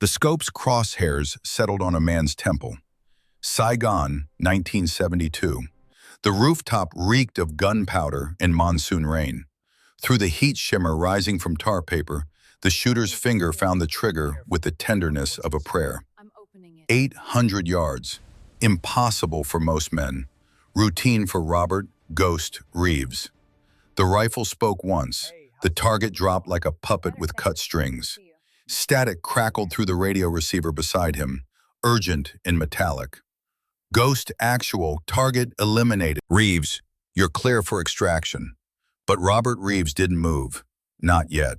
The scope's crosshairs settled on a man's temple. Saigon, 1972. The rooftop reeked of gunpowder and monsoon rain. Through the heat shimmer rising from tar paper, the shooter's finger found the trigger with the tenderness of a prayer. 800 yards. Impossible for most men. Routine for Robert "Ghost" Reeves. The rifle spoke once. The target dropped like a puppet with cut strings. Static crackled through the radio receiver beside him, urgent and metallic. Ghost actual, target eliminated. Reeves, you're clear for extraction. But Robert Reeves didn't move. Not yet.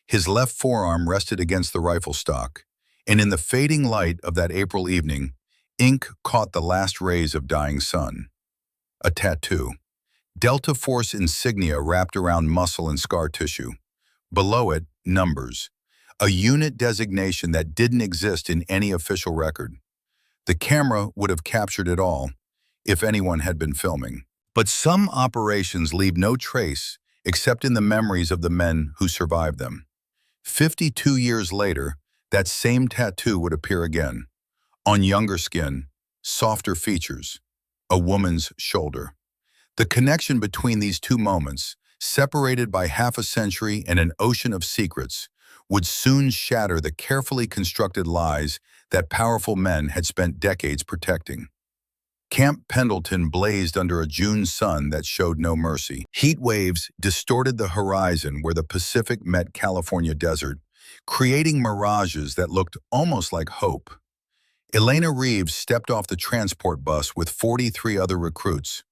His left forearm rested against the rifle stock, and in the fading light of that April evening, ink caught the last rays of dying sun. A tattoo. Delta Force insignia wrapped around muscle and scar tissue. Below it, numbers. A unit designation that didn't exist in any official record. The camera would have captured it all, if anyone had been filming. But some operations leave no trace except in the memories of the men who survived them. 52 years later, that same tattoo would appear again. On younger skin, softer features, a woman's shoulder. The connection between these two moments, separated by half a century and an ocean of secrets, would soon shatter the carefully constructed lies that powerful men had spent decades protecting. Camp Pendleton blazed under a June sun that showed no mercy. Heat waves distorted the horizon where the Pacific met California desert, creating mirages that looked almost like hope. Elena Reeves stepped off the transport bus with 43 other recruits,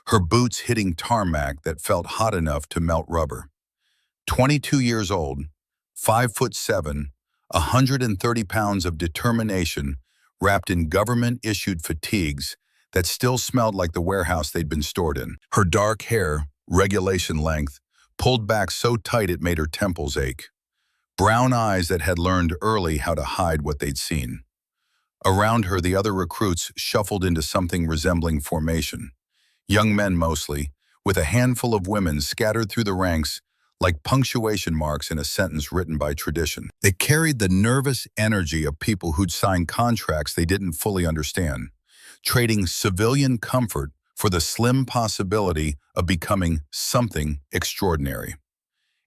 her boots hitting tarmac that felt hot enough to melt rubber. 22 years old, 5'7", 130 pounds of determination wrapped in government-issued fatigues that still smelled like the warehouse they'd been stored in. Her dark hair, regulation length, pulled back so tight it made her temples ache. Brown eyes that had learned early how to hide what they'd seen. Around her, the other recruits shuffled into something resembling formation. Young men mostly, with a handful of women scattered through the ranks like punctuation marks in a sentence written by tradition. They carried the nervous energy of people who'd signed contracts they didn't fully understand, trading civilian comfort for the slim possibility of becoming something extraordinary.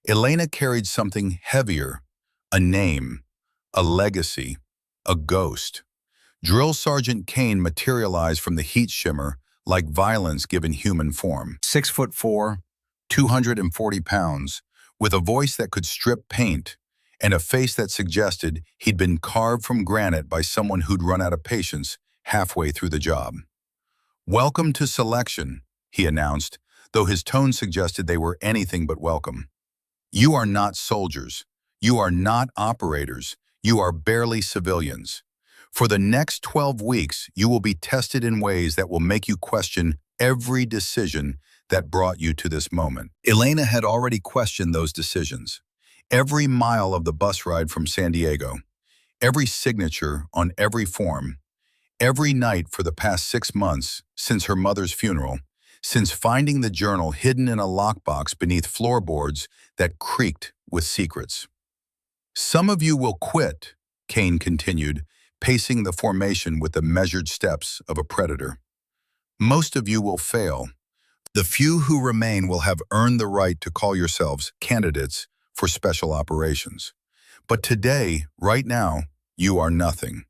Elena carried something heavier, a name, a legacy, a ghost. Drill Sergeant Kane materialized from the heat shimmer like violence given human form. 6'4", 240 pounds, with a voice that could strip paint and a face that suggested he'd been carved from granite by someone who'd run out of patience halfway through the job. "Welcome to selection," he announced, though his tone suggested they were anything but welcome. "You are not soldiers. You are not operators. You are barely civilians. For the next 12 weeks, you will be tested in ways that will make you question every decision that brought you to this moment." Elena had already questioned those decisions. Every mile of the bus ride from San Diego, every signature on every form, every night for the past 6 months, since her mother's funeral, since finding the journal hidden in a lockbox beneath floorboards that creaked with secrets. "Some of you will quit," Kane continued, pacing the formation with the measured steps of a predator. "Most of you will fail. The few who remain will have earned the right to call yourselves candidates for special operations. But today, right now, you are nothing."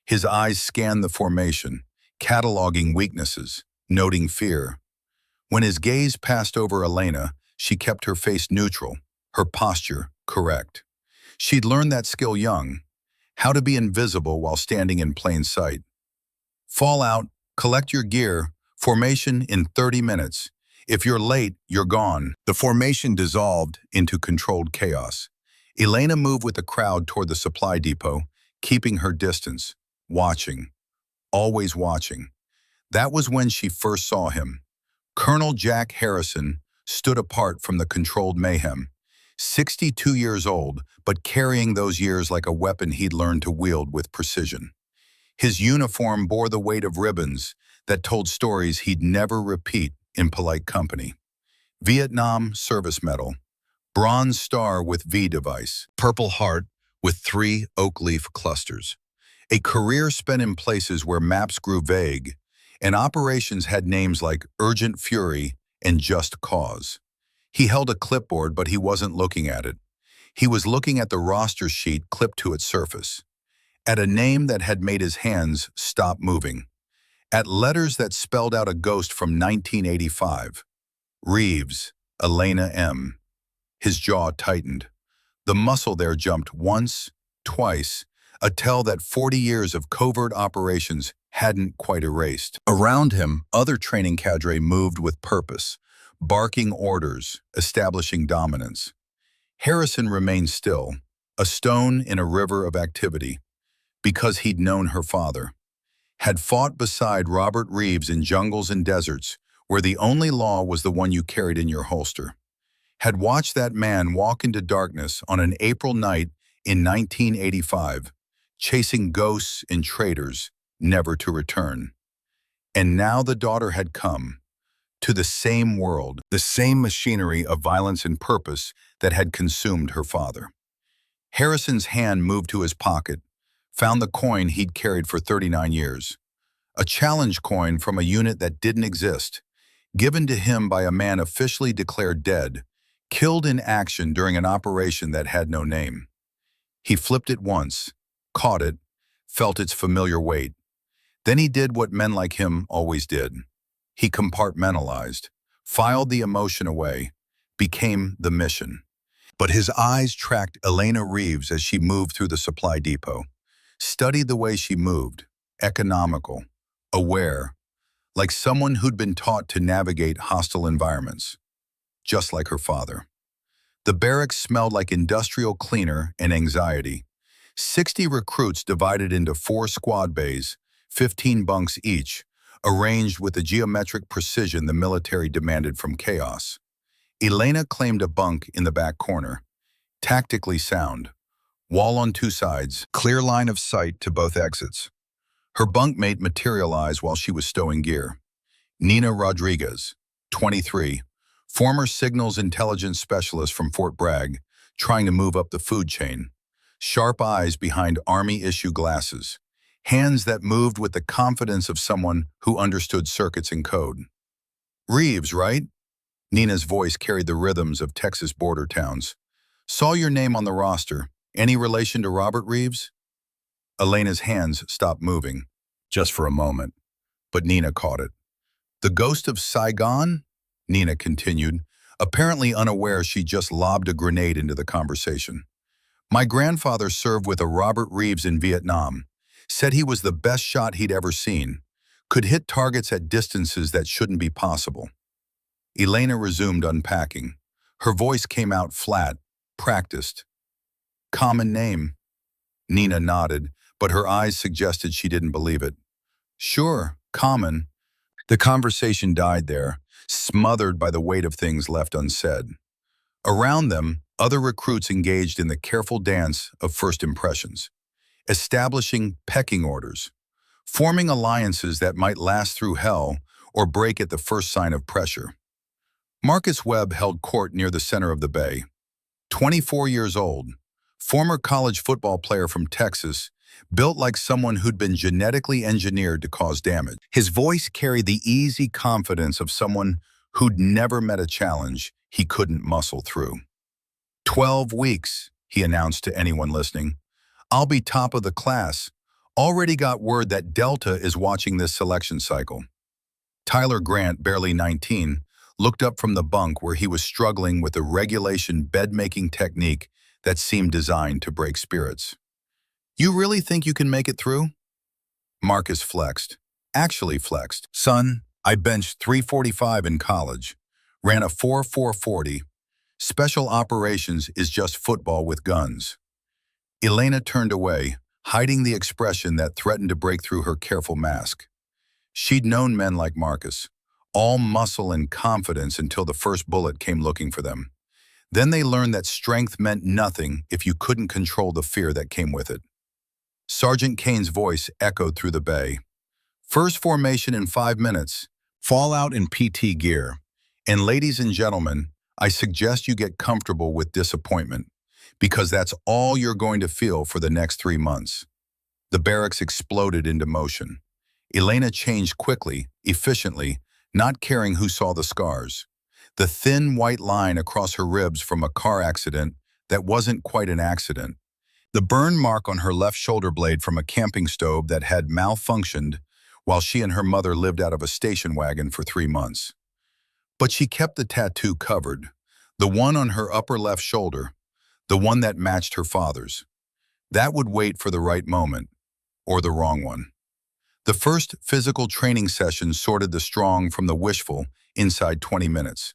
His eyes scanned the formation, cataloging weaknesses, noting fear. When his gaze passed over Elena, she kept her face neutral, her posture correct. She'd learned that skill young, how to be invisible while standing in plain sight. "Fall out, collect your gear, formation in 30 minutes. If you're late, you're gone." The formation dissolved into controlled chaos. Elena moved with the crowd toward the supply depot, keeping her distance, watching, always watching. That was when she first saw him. Colonel Jack Harrison stood apart from the controlled mayhem. 62 years old, but carrying those years like a weapon he'd learned to wield with precision. His uniform bore the weight of ribbons that told stories he'd never repeat in polite company. Vietnam Service Medal, Bronze Star with V device, Purple Heart with 3 oak leaf clusters. A career spent in places where maps grew vague, and operations had names like Urgent Fury and Just Cause. He held a clipboard, but he wasn't looking at it. He was looking at the roster sheet clipped to its surface, at a name that had made his hands stop moving, at letters that spelled out a ghost from 1985. Reeves, Elena M. His jaw tightened. The muscle there jumped once, twice, a tell that 40 years of covert operations hadn't quite erased. Around him, other training cadre moved with purpose, barking orders, establishing dominance. Harrison remained still, a stone in a river of activity, because he'd known her father, had fought beside Robert Reeves in jungles and deserts where the only law was the one you carried in your holster, had watched that man walk into darkness on an April night in 1985, chasing ghosts and traitors, never to return. And now the daughter had come, to the same world, the same machinery of violence and purpose that had consumed her father. Harrison's hand moved to his pocket, found the coin he'd carried for 39 years. A challenge coin from a unit that didn't exist, given to him by a man officially declared dead, killed in action during an operation that had no name. He flipped it once, caught it, felt its familiar weight. Then he did what men like him always did. He compartmentalized, filed the emotion away, became the mission. But his eyes tracked Elena Reeves as she moved through the supply depot, studied the way she moved, economical, aware, like someone who'd been taught to navigate hostile environments, just like her father. The barracks smelled like industrial cleaner and anxiety. 60 recruits divided into 4 squad bays, 15 bunks each, arranged with the geometric precision the military demanded from chaos. Elena claimed a bunk in the back corner, tactically sound, wall on 2 sides, clear line of sight to both exits. Her bunkmate materialized while she was stowing gear. Nina Rodriguez, 23, former signals intelligence specialist from Fort Bragg, trying to move up the food chain. Sharp eyes behind Army-issue glasses, hands that moved with the confidence of someone who understood circuits and code. Reeves, right? Nina's voice carried the rhythms of Texas border towns. Saw your name on the roster. Any relation to Robert Reeves? Elena's hands stopped moving, just for a moment, but Nina caught it. The ghost of Saigon? Nina continued, apparently unaware she just lobbed a grenade into the conversation. My grandfather served with a Robert Reeves in Vietnam, said he was the best shot he'd ever seen, could hit targets at distances that shouldn't be possible. Elena resumed unpacking. Her voice came out flat, practiced. Common name. Nina nodded, but her eyes suggested she didn't believe it. Sure, common. The conversation died there, smothered by the weight of things left unsaid. Around them, other recruits engaged in the careful dance of first impressions, establishing pecking orders, forming alliances that might last through hell or break at the first sign of pressure. Marcus Webb held court near the center of the bay. 24 years old, former college football player from Texas, built like someone who'd been genetically engineered to cause damage. His voice carried the easy confidence of someone who'd never met a challenge he couldn't muscle through. 12 weeks, he announced to anyone listening. I'll be top of the class. Already got word that Delta is watching this selection cycle. Tyler Grant, barely 19, looked up from the bunk where he was struggling with a regulation bed-making technique that seemed designed to break spirits. You really think you can make it through? Marcus flexed. Actually flexed. Son, I benched 345 in college, ran a 4.440. Special operations is just football with guns. Elena turned away, hiding the expression that threatened to break through her careful mask. She'd known men like Marcus, all muscle and confidence until the first bullet came looking for them. Then they learned that strength meant nothing if you couldn't control the fear that came with it. Sergeant Kane's voice echoed through the bay. First formation in 5 minutes. Fallout in PT gear. And ladies and gentlemen, I suggest you get comfortable with disappointment, because that's all you're going to feel for the next 3 months. The barracks exploded into motion. Elena changed quickly, efficiently, not caring who saw the scars. The thin white line across her ribs from a car accident that wasn't quite an accident. The burn mark on her left shoulder blade from a camping stove that had malfunctioned while she and her mother lived out of a station wagon for 3 months. But she kept the tattoo covered, the one on her upper left shoulder, the one that matched her father's. That would wait for the right moment, or the wrong one. The first physical training session sorted the strong from the wishful inside 20 minutes.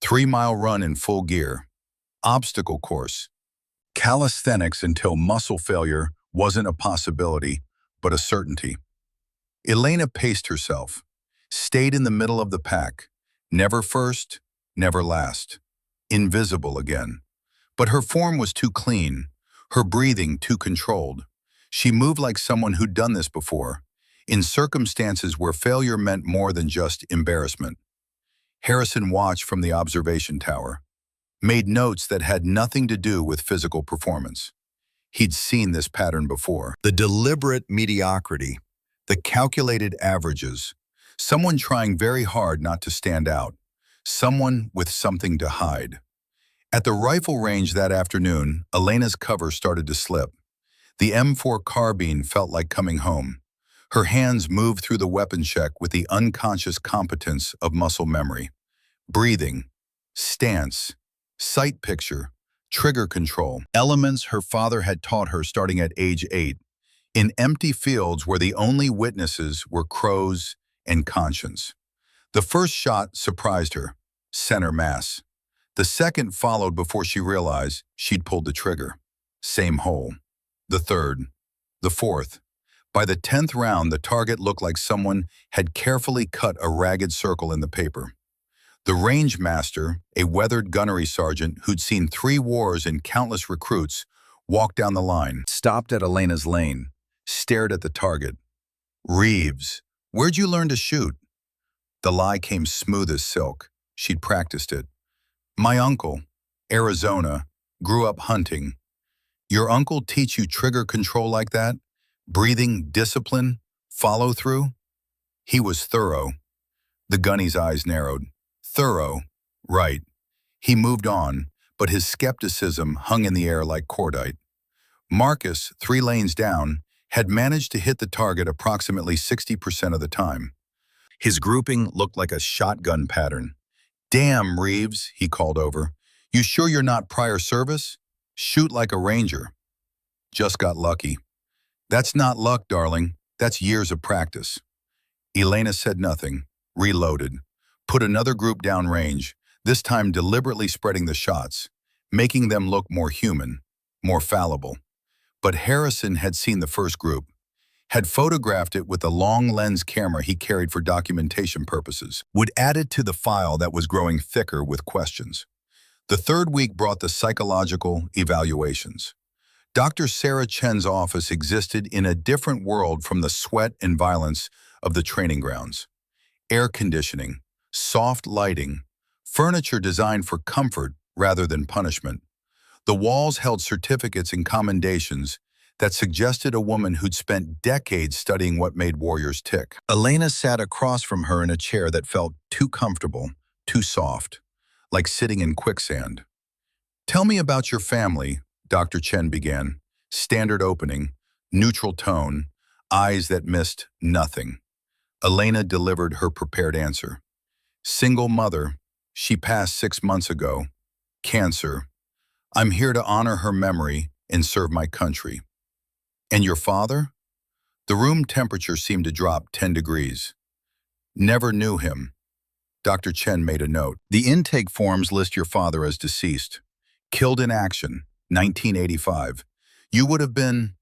3-mile run in full gear. Obstacle course. Calisthenics until muscle failure wasn't a possibility, but a certainty. Elena paced herself, stayed in the middle of the pack, never first, never last. Invisible again. But her form was too clean, her breathing too controlled. She moved like someone who'd done this before, in circumstances where failure meant more than just embarrassment. Harrison watched from the observation tower, made notes that had nothing to do with physical performance. He'd seen this pattern before. The deliberate mediocrity, the calculated averages, someone trying very hard not to stand out, someone with something to hide. At the rifle range that afternoon, Elena's cover started to slip. The M4 carbine felt like coming home. Her hands moved through the weapon check with the unconscious competence of muscle memory. Breathing, stance, sight picture, trigger control, elements her father had taught her starting at age 8, in empty fields where the only witnesses were crows and conscience. The first shot surprised her, center mass. The second followed before she realized she'd pulled the trigger. Same hole. The third. The fourth. By the 10th round, the target looked like someone had carefully cut a ragged circle in the paper. The range master, a weathered gunnery sergeant who'd seen 3 wars and countless recruits, walked down the line, stopped at Elena's lane, stared at the target. "Reeves, where'd you learn to shoot?" The lie came smooth as silk. She'd practiced it. "My uncle, Arizona, grew up hunting." "Your uncle teach you trigger control like that? Breathing, discipline, follow through?" He was thorough. The gunny's eyes narrowed. Thorough, right. He moved on, but his skepticism hung in the air like cordite. Marcus, 3 lanes down, had managed to hit the target approximately 60% of the time. His grouping looked like a shotgun pattern. "Damn, Reeves," he called over. "You sure you're not prior service? Shoot like a ranger." "Just got lucky." "That's not luck, darling. That's years of practice." Elena said nothing, reloaded, put another group downrange, this time deliberately spreading the shots, making them look more human, more fallible. But Harrison had seen the first group, had photographed it with a long lens camera he carried for documentation purposes, would add it to the file that was growing thicker with questions. The third week brought the psychological evaluations. Dr. Sarah Chen's office existed in a different world from the sweat and violence of the training grounds. Air conditioning, soft lighting, furniture designed for comfort rather than punishment. The walls held certificates and commendations that suggested a woman who'd spent decades studying what made warriors tick. Elena sat across from her in a chair that felt too comfortable, too soft, like sitting in quicksand. "Tell me about your family," Dr. Chen began. Standard opening, neutral tone, eyes that missed nothing. Elena delivered her prepared answer. "Single mother. She passed 6 months ago. Cancer. I'm here to honor her memory and serve my country." "And your father?" The room temperature seemed to drop 10 degrees. "Never knew him." Dr. Chen made a note. "The intake forms list your father as deceased. Killed in action, 1985. You would have been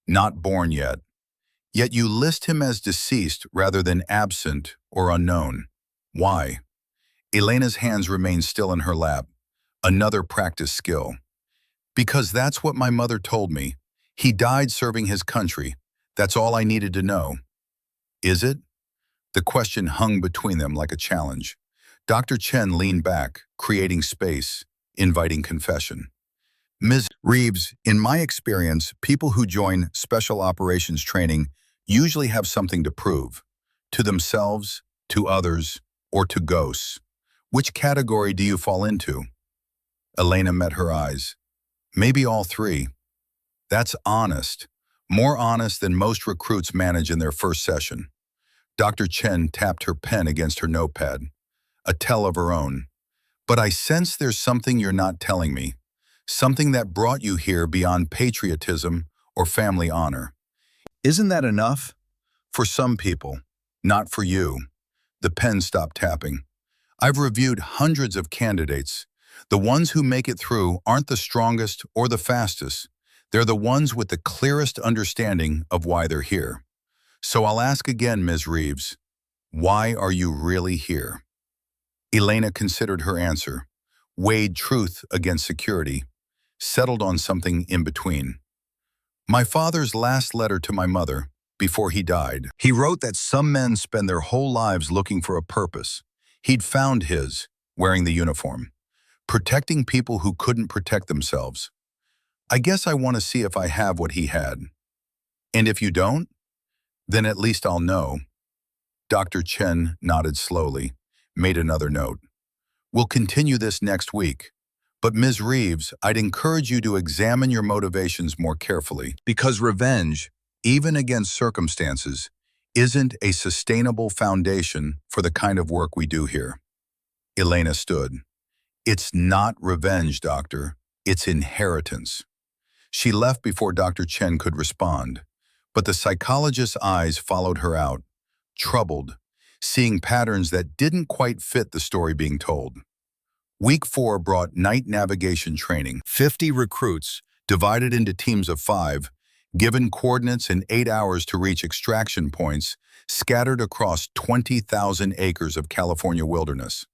not born yet. Yet you list him as deceased rather than absent or unknown. Why?" Elena's hands remained still in her lap. Another practice skill. "Because that's what my mother told me. He died serving his country. That's all I needed to know." "Is it?" The question hung between them like a challenge. Dr. Chen leaned back, creating space, inviting confession. Ms. Reeves, in my experience, people who join special operations training usually have something to prove, to themselves, to others, or to ghosts. Which category do you fall into? Elena met her eyes. Maybe all three. That's honest. More honest than most recruits manage in their first session. Dr. Chen tapped her pen against her notepad, a tell of her own. But I sense there's something you're not telling me, something that brought you here beyond patriotism or family honor. Isn't that enough? For some people, not for you. The pen stopped tapping. I've reviewed hundreds of candidates. The ones who make it through aren't the strongest or the fastest. They're the ones with the clearest understanding of why they're here. So I'll ask again, Ms. Reeves, why are you really here? Elena considered her answer, weighed truth against security, settled on something in between. My father's last letter to my mother, before he died, he wrote that some men spend their whole lives looking for a purpose. He'd found his, wearing the uniform, protecting people who couldn't protect themselves. I guess I want to see if I have what he had. And if you don't, then at least I'll know. Dr. Chen nodded slowly, made another note. We'll continue this next week. But Ms. Reeves, I'd encourage you to examine your motivations more carefully. Because revenge, even against circumstances, isn't a sustainable foundation for the kind of work we do here. Elena stood. It's not revenge, doctor. It's inheritance. She left before Dr. Chen could respond, but the psychologist's eyes followed her out, troubled, seeing patterns that didn't quite fit the story being told. Week 4 brought night navigation training. 50 recruits, divided into teams of 5, given coordinates and 8 hours to reach extraction points, scattered across 20,000 acres of California wilderness.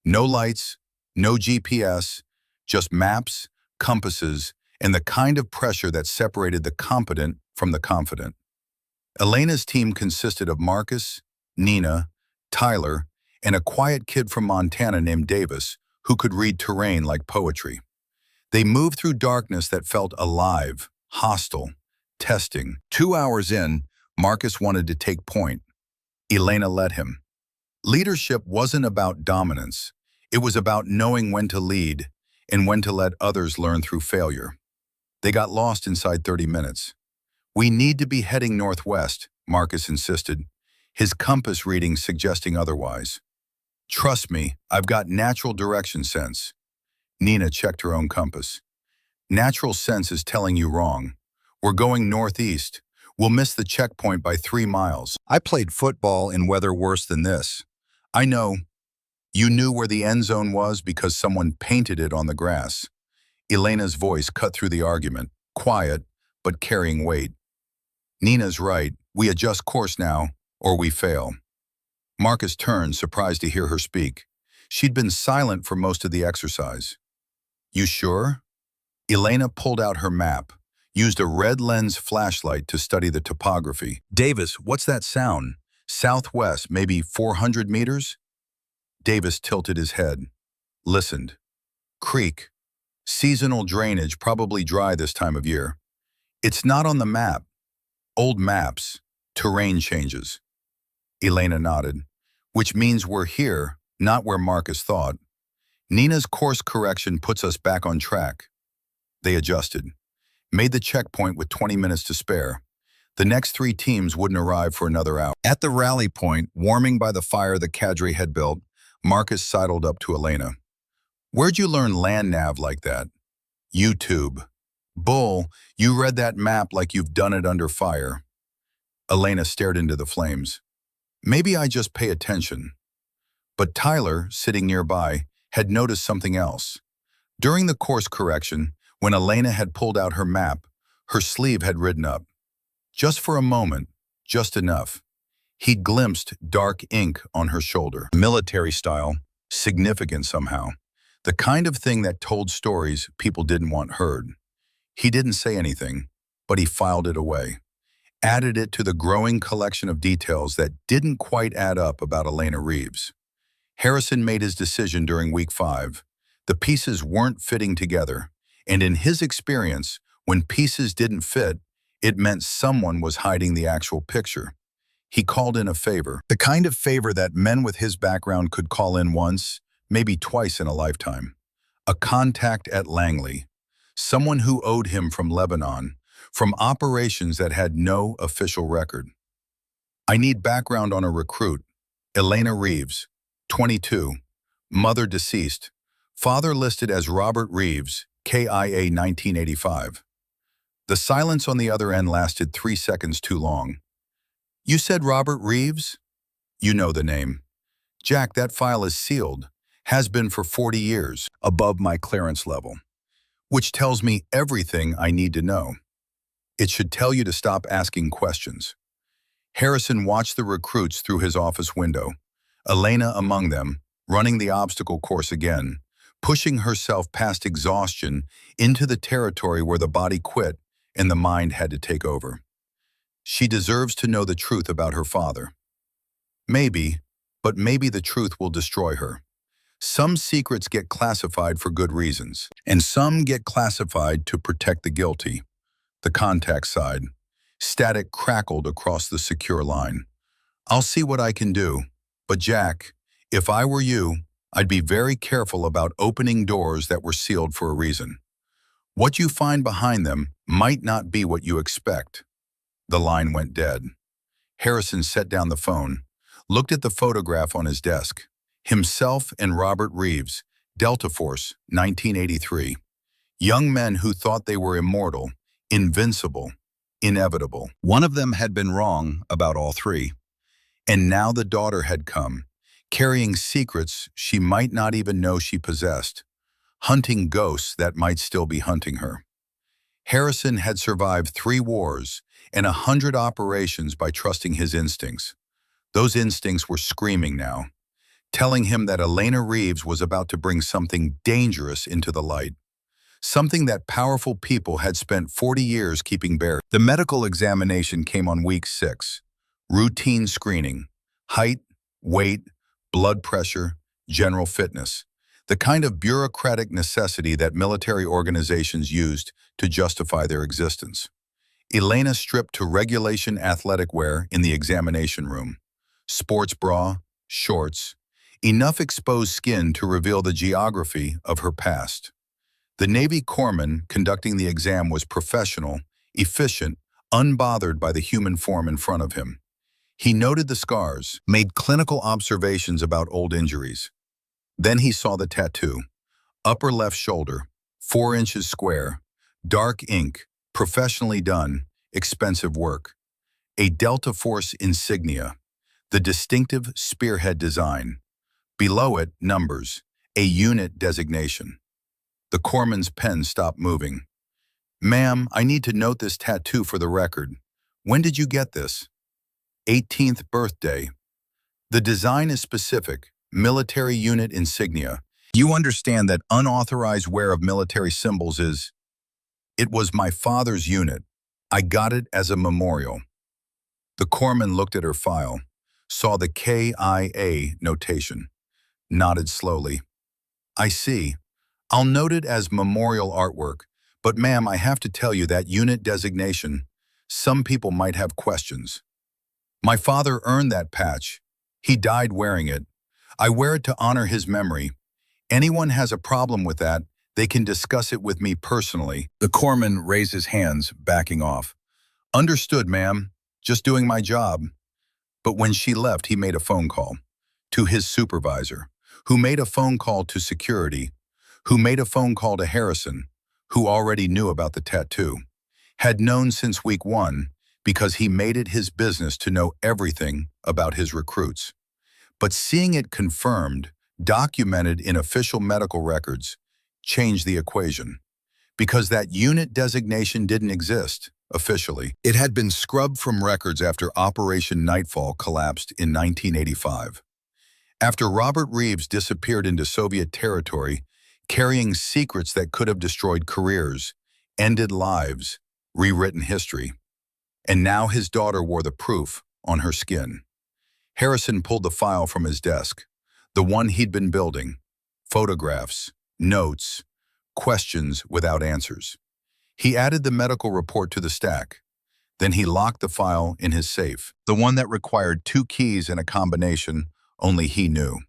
No lights, no GPS, just maps, compasses, and the kind of pressure that separated the competent from the confident. Elena's team consisted of Marcus, Nina, Tyler, and a quiet kid from Montana named Davis, who could read terrain like poetry. They moved through darkness that felt alive, hostile, testing. 2 hours in, Marcus wanted to take point. Elena let him. Leadership wasn't about dominance. It was about knowing when to lead and when to let others learn through failure. They got lost inside 30 minutes. We need to be heading northwest, Marcus insisted, his compass reading suggesting otherwise. Trust me, I've got natural direction sense. Nina checked her own compass. Natural sense is telling you wrong. We're going northeast. We'll miss the checkpoint by 3 miles. I played football in weather worse than this. I know. You knew where the end zone was because someone painted it on the grass. Elena's voice cut through the argument, quiet, but carrying weight. Nina's right. We adjust course now, or we fail. Marcus turned, surprised to hear her speak. She'd been silent for most of the exercise. You sure? Elena pulled out her map, used a red lens flashlight to study the topography. Davis, what's that sound? Southwest, maybe 400 meters? Davis tilted his head, listened. Creek. Seasonal drainage, probably dry this time of year. It's not on the map. Old maps. Terrain changes. Elena nodded. Which means we're here, not where Marcus thought. Nina's course correction puts us back on track. They adjusted. Made the checkpoint with 20 minutes to spare. The next 3 teams wouldn't arrive for another hour. At the rally point, warming by the fire the cadre had built, Marcus sidled up to Elena. Where'd you learn land nav like that? YouTube. Bull, you read that map like you've done it under fire. Elena stared into the flames. Maybe I just pay attention. But Tyler, sitting nearby, had noticed something else. During the course correction, when Elena had pulled out her map, her sleeve had ridden up. Just for a moment, just enough. He glimpsed dark ink on her shoulder. Military style, significant somehow. The kind of thing that told stories people didn't want heard. He didn't say anything, but he filed it away. Added it to the growing collection of details that didn't quite add up about Elena Reeves. Harrison made his decision during week 5. The pieces weren't fitting together. And in his experience, when pieces didn't fit, it meant someone was hiding the actual picture. He called in a favor, the kind of favor that men with his background could call in once, maybe twice in a lifetime. A contact at Langley, someone who owed him from Lebanon, from operations that had no official record. I need background on a recruit, Elena Reeves, 22, mother deceased, father listed as Robert Reeves, KIA 1985. The silence on the other end lasted 3 seconds too long. You said Robert Reeves? You know the name. Jack, that file is sealed, has been for 40 years, above my clearance level, which tells me everything I need to know. It should tell you to stop asking questions. Harrison watched the recruits through his office window, Elena among them, running the obstacle course again, pushing herself past exhaustion into the territory where the body quit and the mind had to take over. She deserves to know the truth about her father. Maybe, but maybe the truth will destroy her. Some secrets get classified for good reasons, and some get classified to protect the guilty. The contact side. Static crackled across the secure line. I'll see what I can do, but Jack, if I were you, I'd be very careful about opening doors that were sealed for a reason. What you find behind them might not be what you expect. The line went dead. Harrison set down the phone, looked at the photograph on his desk. Himself and Robert Reeves, Delta Force, 1983. Young men who thought they were immortal, invincible, inevitable. One of them had been wrong about all three. And now the daughter had come, carrying secrets she might not even know she possessed, hunting ghosts that might still be hunting her. Harrison had survived 3 wars and 100 operations by trusting his instincts. Those instincts were screaming now, telling him that Elena Reeves was about to bring something dangerous into the light, something that powerful people had spent 40 years keeping buried. The medical examination came on week 6. Routine screening, height, weight, blood pressure, general fitness, the kind of bureaucratic necessity that military organizations used to justify their existence. Elena stripped to regulation athletic wear in the examination room. Sports bra, shorts, enough exposed skin to reveal the geography of her past. The Navy corpsman conducting the exam was professional, efficient, unbothered by the human form in front of him. He noted the scars, made clinical observations about old injuries. Then he saw the tattoo. Upper left shoulder, 4 inches square, dark ink, professionally done, expensive work. A Delta Force insignia, the distinctive spearhead design. Below it, numbers, a unit designation. The corpsman's pen stopped moving. Ma'am, I need to note this tattoo for the record. When did you get this? 18th birthday. The design is specific, military unit insignia. You understand that unauthorized wear of military symbols is... It was my father's unit. I got it as a memorial. The corpsman looked at her file, saw the KIA notation, nodded slowly. I see. I'll note it as memorial artwork, but ma'am, I have to tell you that unit designation, some people might have questions. My father earned that patch. He died wearing it. I wear it to honor his memory. Anyone has a problem with that, they can discuss it with me personally. The corpsman raised his hands, backing off. Understood, ma'am. Just doing my job. But when she left, he made a phone call to his supervisor, who made a phone call to security, who made a phone call to Harrison, who already knew about the tattoo, had known since week 1 because he made it his business to know everything about his recruits. But seeing it confirmed, documented in official medical records, changed the equation. Because that unit designation didn't exist, officially. It had been scrubbed from records after Operation Nightfall collapsed in 1985. After Robert Reeves disappeared into Soviet territory, carrying secrets that could have destroyed careers, ended lives, rewritten history. And now his daughter wore the proof on her skin. Harrison pulled the file from his desk, the one he'd been building. Photographs, notes, questions without answers. He added the medical report to the stack. Then he locked the file in his safe, the one that required 2 keys and a combination only he knew.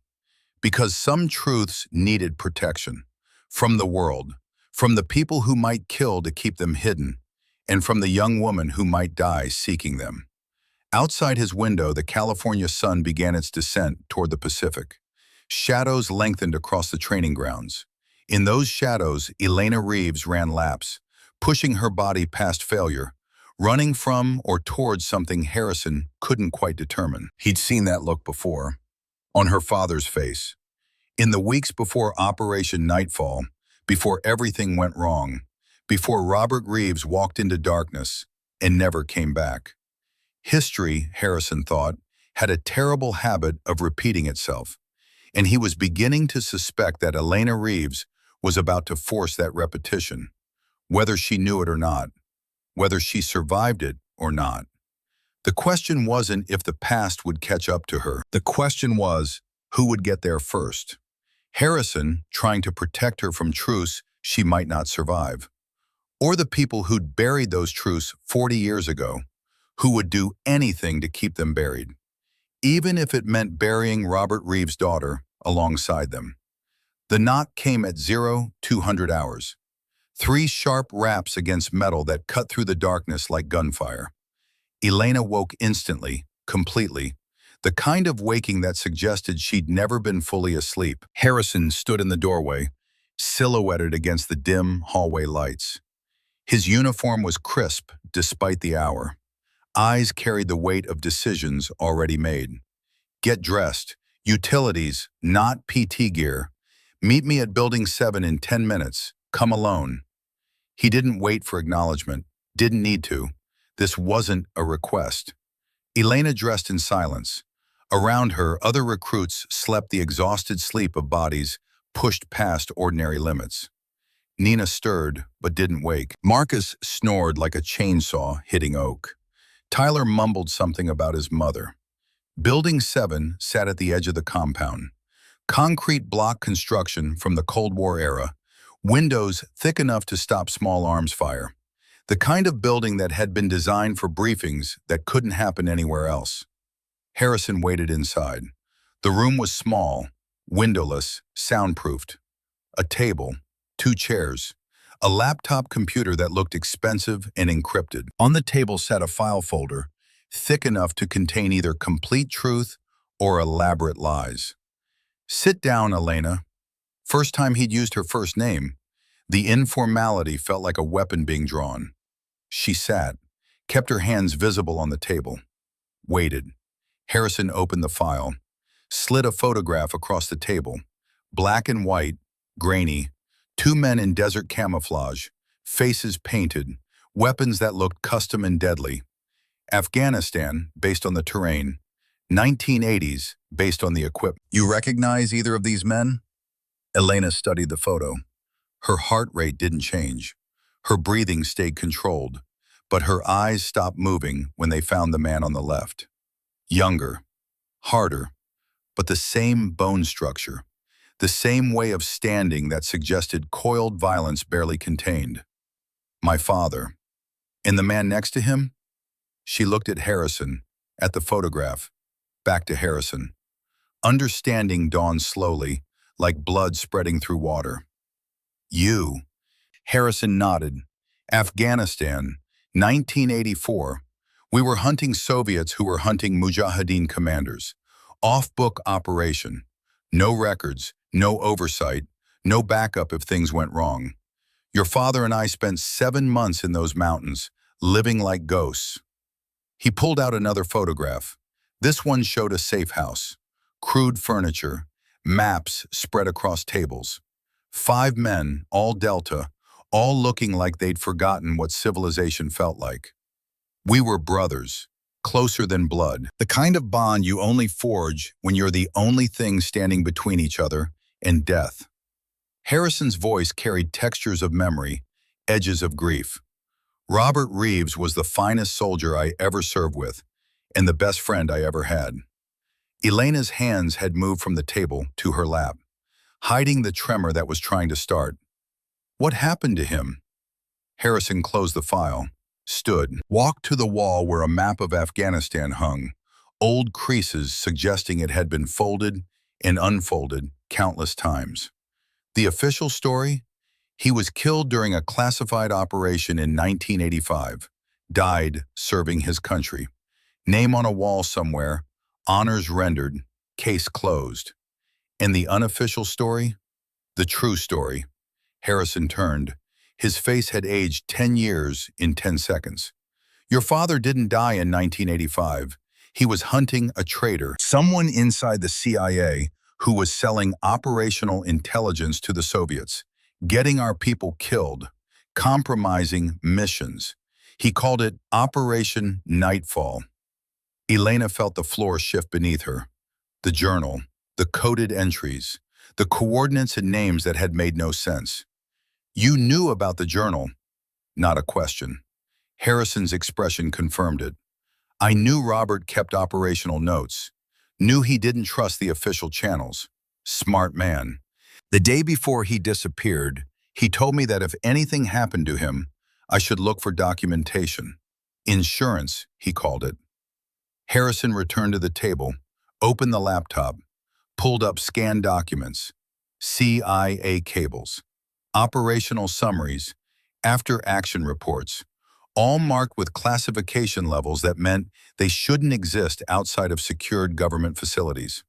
Because some truths needed protection. From the world, from the people who might kill to keep them hidden, and from the young woman who might die seeking them. Outside his window, the California sun began its descent toward the Pacific. Shadows lengthened across the training grounds. In those shadows, Elena Reeves ran laps, pushing her body past failure, running from or towards something Harrison couldn't quite determine. He'd seen that look before, on her father's face. In the weeks before Operation Nightfall, before everything went wrong, before Robert Reeves walked into darkness and never came back. History, Harrison thought, had a terrible habit of repeating itself, and he was beginning to suspect that Elena Reeves was about to force that repetition, whether she knew it or not, whether she survived it or not. The question wasn't if the past would catch up to her. The question was, who would get there first? Harrison, trying to protect her from truths she might not survive, or the people who'd buried those truths 40 years ago, who would do anything to keep them buried, even if it meant burying Robert Reeves' daughter alongside them. The knock came at 0200 hours. 3 sharp raps against metal that cut through the darkness like gunfire. Elena woke instantly, completely, the kind of waking that suggested she'd never been fully asleep. Harrison stood in the doorway, silhouetted against the dim hallway lights. His uniform was crisp despite the hour. Eyes carried the weight of decisions already made. Get dressed. Utilities, not PT gear. Meet me at Building 7 in 10 minutes. Come alone. He didn't wait for acknowledgement. Didn't need to. This wasn't a request. Elena dressed in silence. Around her, other recruits slept the exhausted sleep of bodies pushed past ordinary limits. Nina stirred, but didn't wake. Marcus snored like a chainsaw hitting oak. Tyler mumbled something about his mother. Building 7 sat at the edge of the compound. Concrete block construction from the Cold War era, windows thick enough to stop small arms fire. The kind of building that had been designed for briefings that couldn't happen anywhere else. Harrison waited inside. The room was small, windowless, soundproofed. A table, 2 chairs, a laptop computer that looked expensive and encrypted. On the table sat a file folder, thick enough to contain either complete truth or elaborate lies. Sit down, Elena. First time he'd used her first name. The informality felt like a weapon being drawn. She sat, kept her hands visible on the table, waited. Harrison opened the file, slid a photograph across the table, black and white, grainy, 2 men in desert camouflage, faces painted, weapons that looked custom and deadly. Afghanistan, based on the terrain. 1980s, based on the equipment. You recognize either of these men? Elena studied the photo. Her heart rate didn't change. Her breathing stayed controlled, but her eyes stopped moving when they found the man on the left. Younger, harder, but the same bone structure, the same way of standing that suggested coiled violence barely contained. My father. And the man next to him? She looked at Harrison, at the photograph, back to Harrison. Understanding dawned slowly, like blood spreading through water. You. Harrison nodded. Afghanistan, 1984. We were hunting Soviets who were hunting Mujahideen commanders. Off-book operation. No records, no oversight, no backup if things went wrong. Your father and I spent 7 months in those mountains, living like ghosts. He pulled out another photograph. This one showed a safe house, crude furniture, maps spread across tables. 5 men, all Delta, all looking like they'd forgotten what civilization felt like. We were brothers, closer than blood, the kind of bond you only forge when you're the only thing standing between each other and death. Harrison's voice carried textures of memory, edges of grief. Robert Reeves was the finest soldier I ever served with, and the best friend I ever had. Elena's hands had moved from the table to her lap, hiding the tremor that was trying to start. What happened to him? Harrison closed the file, stood, walked to the wall where a map of Afghanistan hung, old creases suggesting it had been folded and unfolded countless times. The official story? He was killed during a classified operation in 1985, died serving his country. Name on a wall somewhere, honors rendered, case closed. And the unofficial story? The true story. Harrison turned. His face had aged 10 years in 10 seconds. Your father didn't die in 1985. He was hunting a traitor, someone inside the CIA who was selling operational intelligence to the Soviets, getting our people killed, compromising missions. He called it Operation Nightfall. Elena felt the floor shift beneath her. The journal, the coded entries, the coordinates and names that had made no sense. You knew about the journal. Not a question. Harrison's expression confirmed it. I knew Robert kept operational notes. Knew he didn't trust the official channels. Smart man. The day before he disappeared, he told me that if anything happened to him, I should look for documentation. Insurance, he called it. Harrison returned to the table, opened the laptop, pulled up scanned documents, CIA cables, operational summaries, after-action reports, all marked with classification levels that meant they shouldn't exist outside of secured government facilities.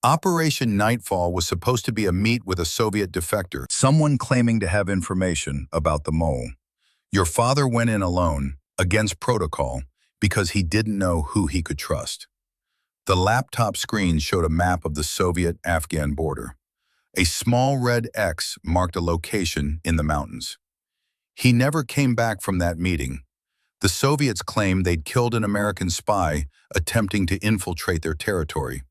Operation Nightfall was supposed to be a meet with a Soviet defector, someone claiming to have information about the mole. Your father went in alone, against protocol, because he didn't know who he could trust. The laptop screen showed a map of the Soviet-Afghan border. A small red X marked a location in the mountains. He never came back from that meeting. The Soviets claimed they'd killed an American spy attempting to infiltrate their territory.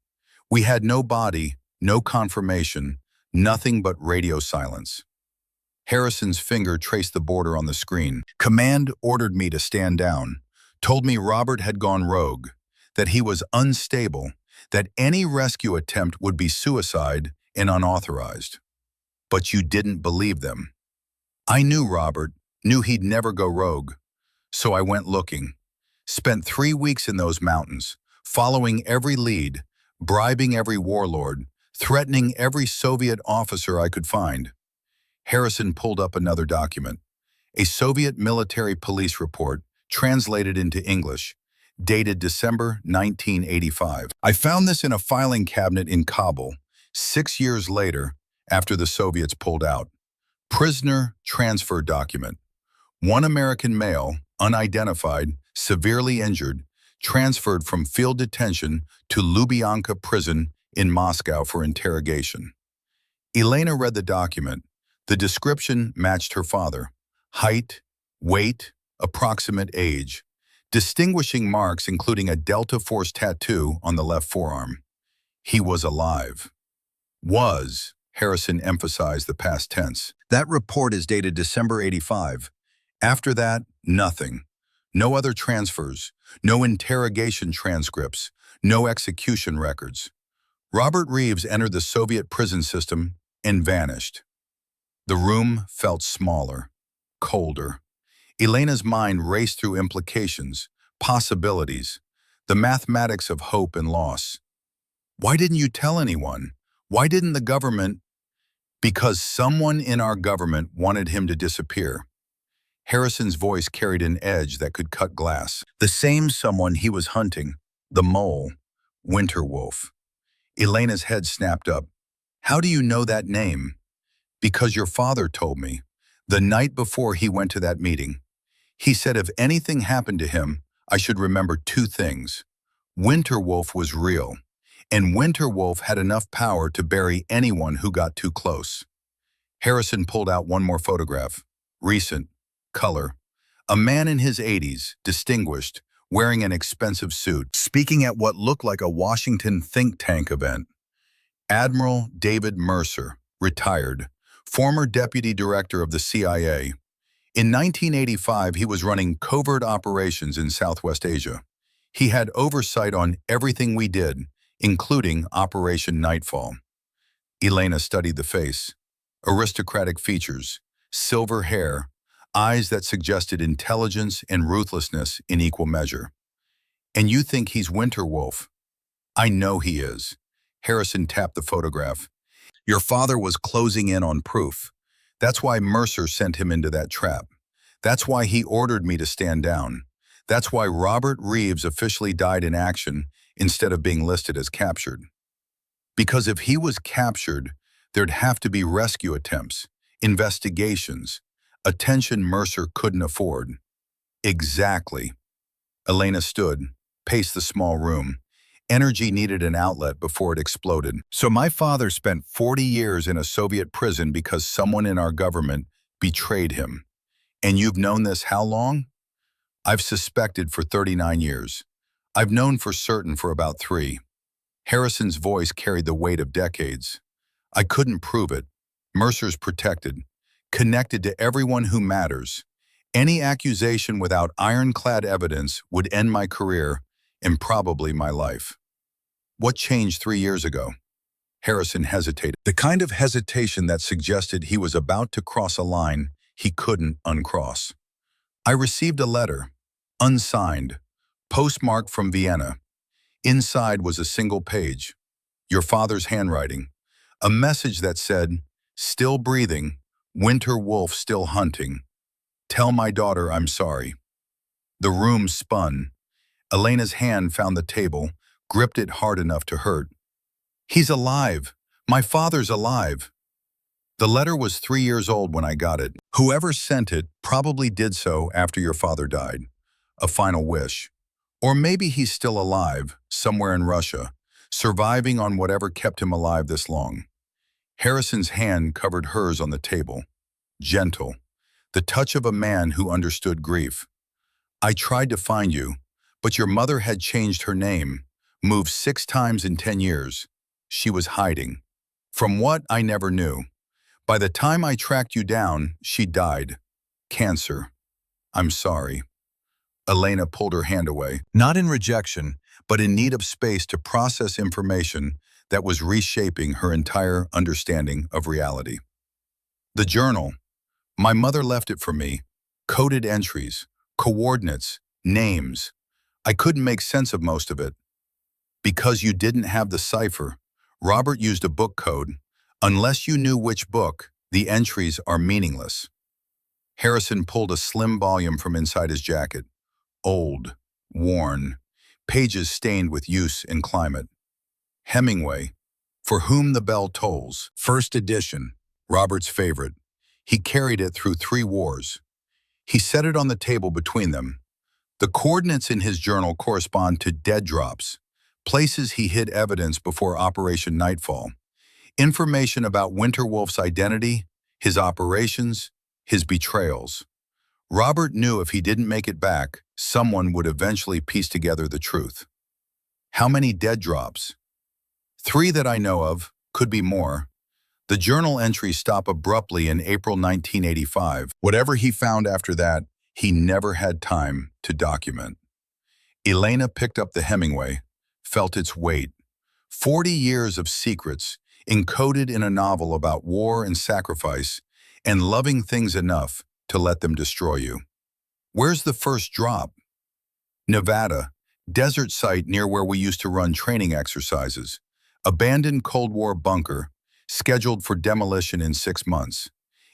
We had no body, no confirmation, nothing but radio silence. Harrison's finger traced the border on the screen. Command ordered me to stand down, told me Robert had gone rogue, that he was unstable, that any rescue attempt would be suicide and unauthorized. But you didn't believe them. I knew Robert, knew he'd never go rogue. So I went looking. Spent 3 weeks in those mountains, following every lead, bribing every warlord, threatening every Soviet officer I could find. Harrison pulled up another document, a Soviet military police report translated into English, dated December 1985. I found this in a filing cabinet in Kabul, 6 years later, after the Soviets pulled out. Prisoner transfer document. One American male, unidentified, severely injured, transferred from field detention to Lubyanka prison in Moscow for interrogation. Elena read the document. The description matched her father. Height, weight, approximate age. Distinguishing marks including a Delta Force tattoo on the left forearm. He was alive. Was, Harrison emphasized the past tense. That report is dated December 85. After that, nothing. No other transfers, no interrogation transcripts, no execution records. Robert Reeves entered the Soviet prison system and vanished. The room felt smaller, colder. Elena's mind raced through implications, possibilities, the mathematics of hope and loss. Why didn't you tell anyone? Why didn't the government? Because someone in our government wanted him to disappear. Harrison's voice carried an edge that could cut glass. The same someone he was hunting, the mole, Winter Wolf. Elena's head snapped up. How do you know that name? Because your father told me, the night before he went to that meeting. He said if anything happened to him, I should remember 2 things. Winter Wolf was real, and Winter Wolf had enough power to bury anyone who got too close. Harrison pulled out one more photograph, recent, color. A man in his 80s, distinguished, wearing an expensive suit, speaking at what looked like a Washington think tank event. Admiral David Mercer, retired, former deputy director of the CIA. In 1985, he was running covert operations in Southwest Asia. He had oversight on everything we did, including Operation Nightfall. Elena studied the face. Aristocratic features, silver hair, eyes that suggested intelligence and ruthlessness in equal measure. And you think he's Winter Wolf? I know he is. Harrison tapped the photograph. Your father was closing in on proof. That's why Mercer sent him into that trap. That's why he ordered me to stand down. That's why Robert Reeves officially died in action instead of being listed as captured. Because if he was captured, there'd have to be rescue attempts, investigations, attention Mercer couldn't afford. Exactly. Elena stood, paced the small room. Energy needed an outlet before it exploded. So my father spent 40 years in a Soviet prison because someone in our government betrayed him. And you've known this how long? I've suspected for 39 years. I've known for certain for about 3. Harrison's voice carried the weight of decades. I couldn't prove it. Mercer's protected, connected to everyone who matters. Any accusation without ironclad evidence would end my career and probably my life. What changed 3 years ago? Harrison hesitated. The kind of hesitation that suggested he was about to cross a line he couldn't uncross. I received a letter, unsigned, postmarked from Vienna. Inside was a single page, your father's handwriting, a message that said, still breathing, Winter Wolf still hunting. Tell my daughter I'm sorry. The room spun. Elena's hand found the table, gripped it hard enough to hurt. He's alive. My father's alive. The letter was 3 years old when I got it. Whoever sent it probably did so after your father died. A final wish. Or maybe he's still alive, somewhere in Russia, surviving on whatever kept him alive this long. Harrison's hand covered hers on the table. Gentle. The touch of a man who understood grief. I tried to find you, but your mother had changed her name, moved 6 times in 10 years. She was hiding. From what, I never knew. By the time I tracked you down, she died. Cancer. I'm sorry. Elena pulled her hand away, not in rejection, but in need of space to process information that was reshaping her entire understanding of reality. The journal. My mother left it for me. Coded entries, coordinates, names. I couldn't make sense of most of it. Because you didn't have the cipher, Robert used a book code. Unless you knew which book, the entries are meaningless. Harrison pulled a slim volume from inside his jacket. Old, worn, pages stained with use and climate. Hemingway, For Whom the Bell Tolls, first edition, Robert's favorite. He carried it through 3 wars. He set it on the table between them. The coordinates in his journal correspond to dead drops, places he hid evidence before Operation Nightfall. Information about Winter Wolf's identity, his operations, his betrayals. Robert knew if he didn't make it back, someone would eventually piece together the truth. How many dead drops? 3 that I know of, could be more. The journal entries stop abruptly in April 1985. Whatever he found after that, he never had time to document. Elena picked up the Hemingway, felt its weight. 40 years of secrets, encoded in a novel about war and sacrifice, and loving things enough to let them destroy you. Where's the first drop? Nevada, desert site near where we used to run training exercises. Abandoned Cold War bunker, scheduled for demolition in 6 months.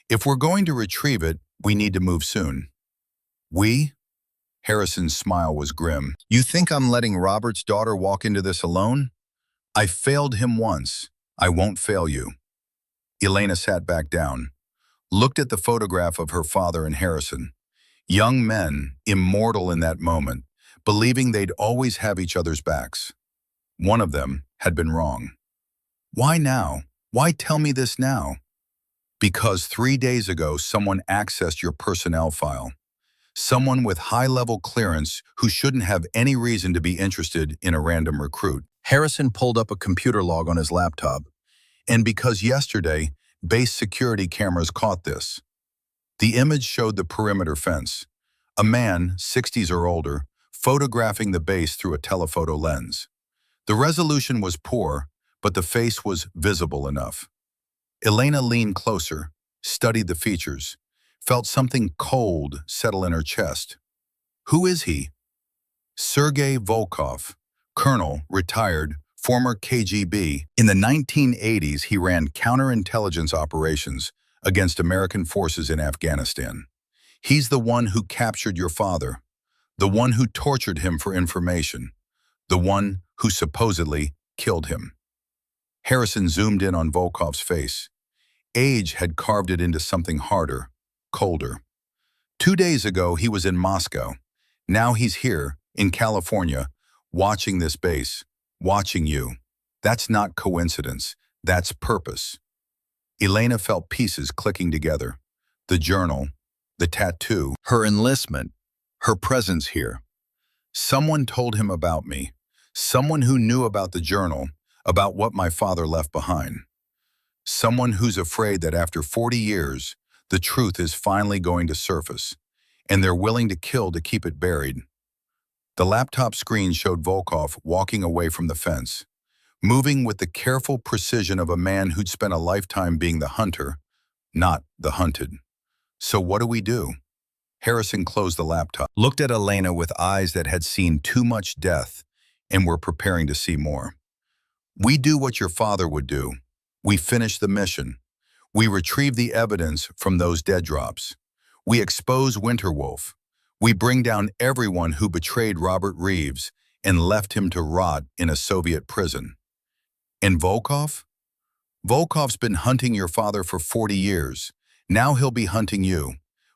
If we're going to retrieve it, we need to move soon. We? Harrison's smile was grim. You think I'm letting Robert's daughter walk into this alone? I failed him once. I won't fail you. Elena sat back down, looked at the photograph of her father and Harrison. Young men, immortal in that moment, believing they'd always have each other's backs. One of them had been wrong. Why now? Why tell me this now? Because 3 days ago, someone accessed your personnel file. Someone with high-level clearance who shouldn't have any reason to be interested in a random recruit. Harrison pulled up a computer log on his laptop. And because yesterday, base security cameras caught this. The image showed the perimeter fence. A man, 60s or older, photographing the base through a telephoto lens. The resolution was poor, but the face was visible enough. Elena leaned closer, studied the features. felt something cold settle in her chest. Who is he? Sergei Volkov, colonel, retired, former KGB. In the 1980s, he ran counterintelligence operations against American forces in Afghanistan. He's the one who captured your father, the one who tortured him for information, the one who supposedly killed him. Harrison zoomed in on Volkov's face. Age had carved it into something harder, colder. 2 days ago, he was in Moscow. Now he's here, in California, watching this base, watching you. That's not coincidence. That's purpose. Elena felt pieces clicking together. The journal, the tattoo, her enlistment, her presence here. Someone told him about me. Someone who knew about the journal, about what my father left behind. Someone who's afraid that after 40 years, the truth is finally going to surface, and they're willing to kill to keep it buried. The laptop screen showed Volkov walking away from the fence, moving with the careful precision of a man who'd spent a lifetime being the hunter, not the hunted. So what do we do? Harrison closed the laptop, looked at Elena with eyes that had seen too much death and were preparing to see more. We do what your father would do. We finish the mission. We retrieve the evidence from those dead drops. We expose Winterwolf. We bring down everyone who betrayed Robert Reeves and left him to rot in a Soviet prison. And Volkov? Volkov's been hunting your father for 40 years. Now he'll be hunting you.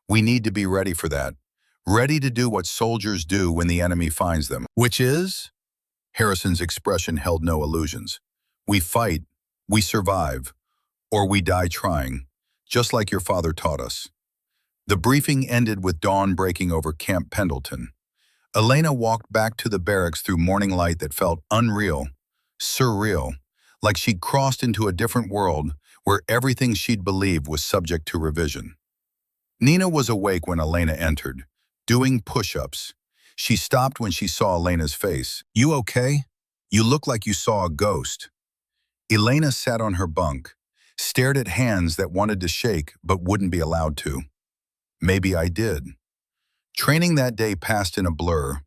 We need to be ready for that. Ready to do what soldiers do when the enemy finds them. Which is? Harrison's expression held no illusions. We fight, we survive, or we die trying, just like your father taught us. The briefing ended with dawn breaking over Camp Pendleton. Elena walked back to the barracks through morning light that felt unreal, surreal, like she'd crossed into a different world where everything she'd believed was subject to revision. Nina was awake when Elena entered, doing push-ups. She stopped when she saw Elena's face. You okay? You look like you saw a ghost. Elena sat on her bunk, stared at hands that wanted to shake but wouldn't be allowed to. Maybe I did. Training that day passed in a blur.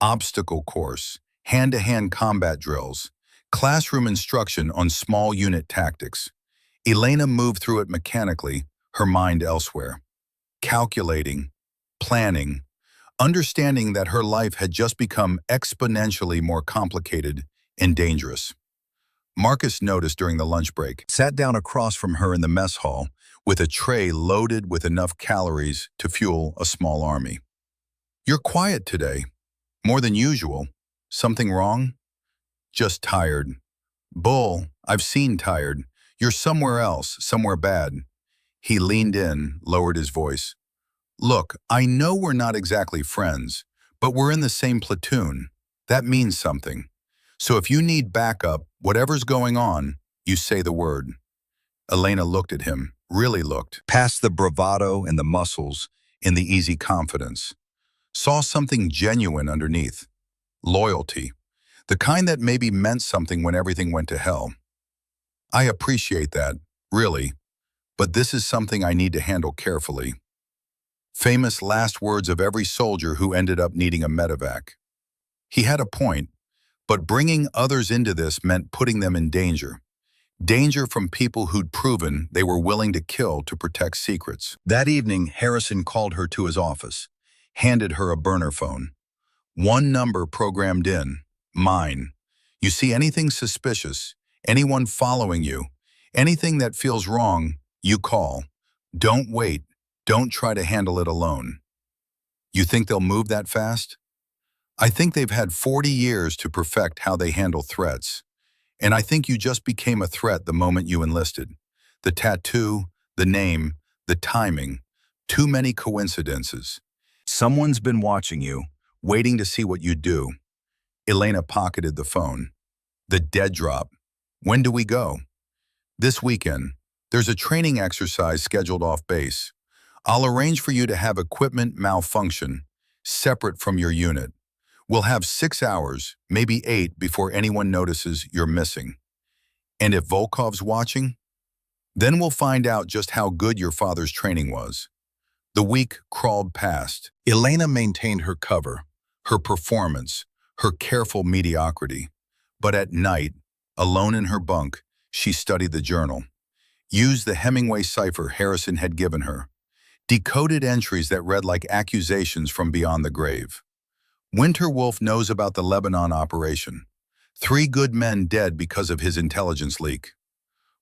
Obstacle course, hand-to-hand combat drills, classroom instruction on small unit tactics. Elena moved through it mechanically, her mind elsewhere. Calculating, planning, understanding that her life had just become exponentially more complicated and dangerous. Marcus noticed during the lunch break, sat down across from her in the mess hall with a tray loaded with enough calories to fuel a small army. You're quiet today, more than usual. Something wrong? Just tired. Bull, I've seen tired. You're somewhere else, somewhere bad. He leaned in, lowered his voice. Look, I know we're not exactly friends, but we're in the same platoon. That means something. So if you need backup, whatever's going on, you say the word. Elena looked at him, really looked, past the bravado and the muscles and the easy confidence. Saw something genuine underneath. Loyalty. The kind that maybe meant something when everything went to hell. I appreciate that, really, but this is something I need to handle carefully. Famous last words of every soldier who ended up needing a medevac. He had a point, but bringing others into this meant putting them in danger. Danger from people who'd proven they were willing to kill to protect secrets. That evening, Harrison called her to his office, handed her a burner phone. One number programmed in, mine. You see anything suspicious, anyone following you, anything that feels wrong, you call. Don't wait. Don't try to handle it alone. You think they'll move that fast? I think they've had 40 years to perfect how they handle threats. And I think you just became a threat the moment you enlisted. The tattoo, the name, the timing. Too many coincidences. Someone's been watching you, waiting to see what you do. Elena pocketed the phone. The dead drop. When do we go? This weekend. There's a training exercise scheduled off base. I'll arrange for you to have equipment malfunction, separate from your unit. We'll have 6 hours, maybe 8, before anyone notices you're missing. And if Volkov's watching, then we'll find out just how good your father's training was. The week crawled past. Elena maintained her cover, her performance, her careful mediocrity. But at night, alone in her bunk, she studied the journal, used the Hemingway cipher Harrison had given her, decoded entries that read like accusations from beyond the grave. Winterwolf knows about the Lebanon operation. 3 good men dead because of his intelligence leak.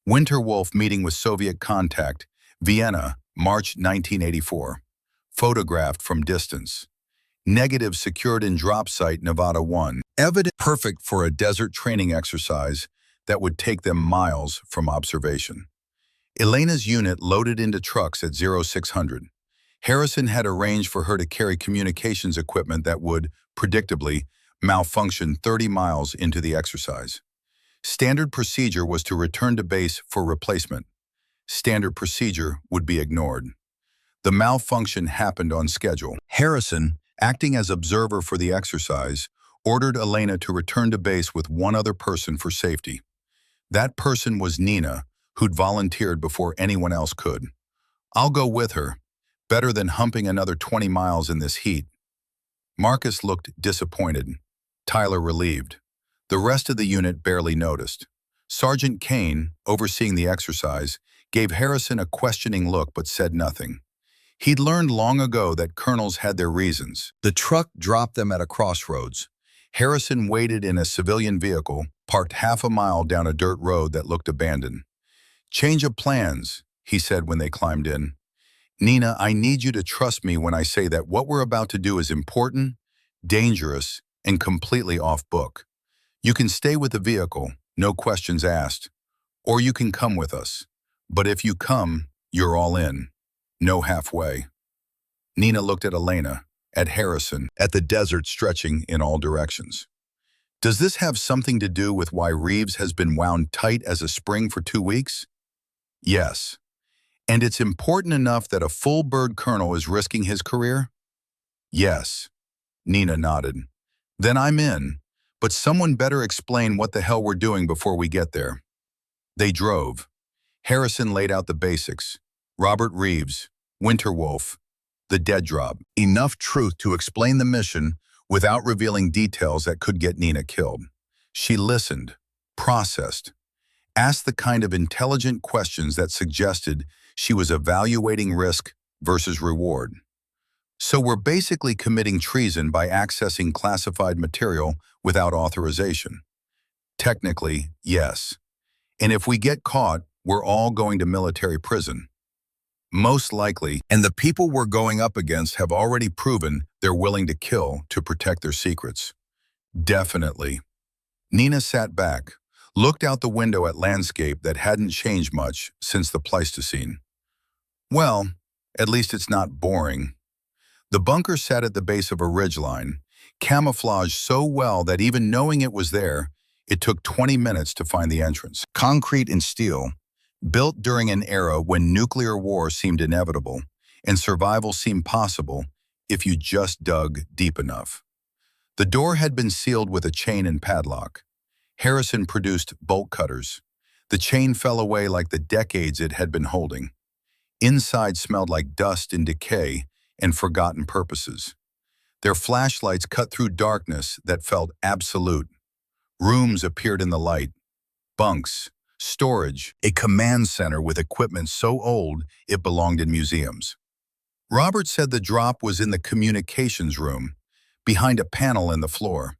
Winterwolf meeting with Soviet contact, Vienna, March 1984. Photographed from distance. Negative secured in drop site Nevada 1. Evidence perfect for a desert training exercise that would take them miles from observation. Elena's unit loaded into trucks at 0600. Harrison had arranged for her to carry communications equipment that would, predictably, malfunction 30 miles into the exercise. Standard procedure was to return to base for replacement. Standard procedure would be ignored. The malfunction happened on schedule. Harrison, acting as observer for the exercise, ordered Elena to return to base with one other person for safety. That person was Nina, who'd volunteered before anyone else could. "I'll go with her. Better than humping another 20 miles in this heat." Marcus looked disappointed. Tyler relieved. The rest of the unit barely noticed. Sergeant Kane, overseeing the exercise, gave Harrison a questioning look but said nothing. He'd learned long ago that colonels had their reasons. The truck dropped them at a crossroads. Harrison waited in a civilian vehicle, parked half a mile down a dirt road that looked abandoned. "Change of plans," he said when they climbed in. "Nina, I need you to trust me when I say that what we're about to do is important, dangerous, and completely off book. You can stay with the vehicle, no questions asked, or you can come with us. But if you come, you're all in. No halfway." Nina looked at Elena, at Harrison, at the desert stretching in all directions. "Does this have something to do with why Reeves has been wound tight as a spring for 2 weeks?" "Yes. And it's important enough that a full-bird colonel is risking his career?" "Yes." Nina nodded. "Then I'm in, but someone better explain what the hell we're doing before we get there." They drove. Harrison laid out the basics. Robert Reeves, Winterwolf, the dead drop. Enough truth to explain the mission without revealing details that could get Nina killed. She listened, processed, asked the kind of intelligent questions that suggested she was evaluating risk versus reward. "So we're basically committing treason by accessing classified material without authorization." "Technically, yes. And if we get caught, we're all going to military prison. Most likely, and the people we're going up against have already proven they're willing to kill to protect their secrets." "Definitely." Nina sat back, looked out the window at landscape that hadn't changed much since the Pleistocene. "Well, at least it's not boring." The bunker sat at the base of a ridgeline, camouflaged so well that even knowing it was there, it took 20 minutes to find the entrance. Concrete and steel, built during an era when nuclear war seemed inevitable and survival seemed possible if you just dug deep enough. The door had been sealed with a chain and padlock. Harrison produced bolt cutters. The chain fell away like the decades it had been holding. Inside smelled like dust and decay and forgotten purposes. Their flashlights cut through darkness that felt absolute. Rooms appeared in the light. Bunks, storage, a command center with equipment so old it belonged in museums. Robert said the drop was in the communications room, behind a panel in the floor.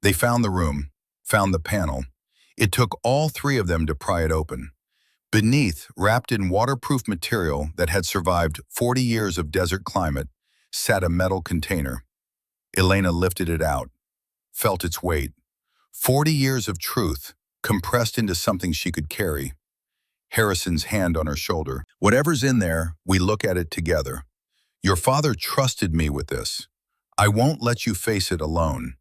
They found the room, found the panel. It took all 3 of them to pry it open. Beneath, wrapped in waterproof material that had survived 40 years of desert climate, sat a metal container. Elena lifted it out, felt its weight. 40 years of truth, compressed into something she could carry. Harrison's hand on her shoulder. "Whatever's in there, we look at it together. Your father trusted me with this. I won't let you face it alone."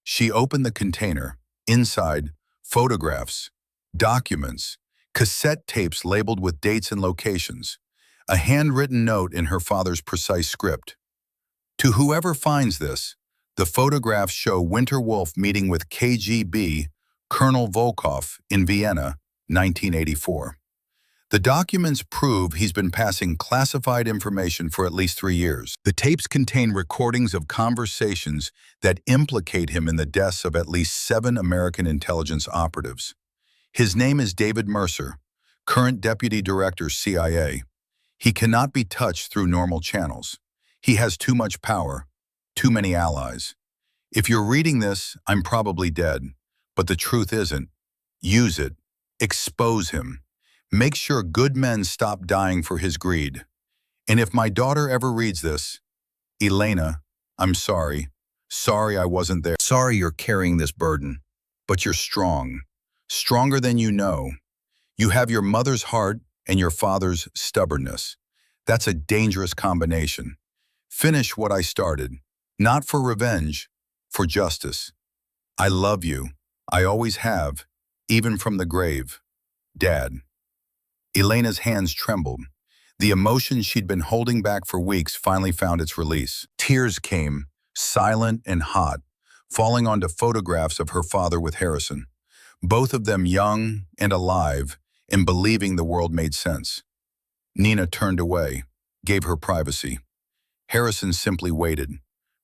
She opened the container. Inside, photographs, documents, cassette tapes labeled with dates and locations, a handwritten note in her father's precise script. "To whoever finds this, the photographs show Winterwolf meeting with KGB Colonel Volkov in Vienna, 1984. The documents prove he's been passing classified information for at least 3 years. The tapes contain recordings of conversations that implicate him in the deaths of at least 7 American intelligence operatives. His name is David Mercer, current Deputy Director, CIA. He cannot be touched through normal channels. He has too much power, too many allies. If you're reading this, I'm probably dead. But the truth isn't. Use it. Expose him. Make sure good men stop dying for his greed. And if my daughter ever reads this, Elena, I'm sorry. Sorry I wasn't there. Sorry you're carrying this burden. But you're strong. Stronger than you know. You have your mother's heart and your father's stubbornness. That's a dangerous combination. Finish what I started. Not for revenge, for justice. I love you. I always have, even from the grave. Dad. Elena's hands trembled. The emotion she'd been holding back for weeks finally found its release. Tears came, silent and hot, falling onto photographs of her father with Harrison. Both of them young and alive, and believing the world made sense. Nina turned away, gave her privacy. Harrison simply waited,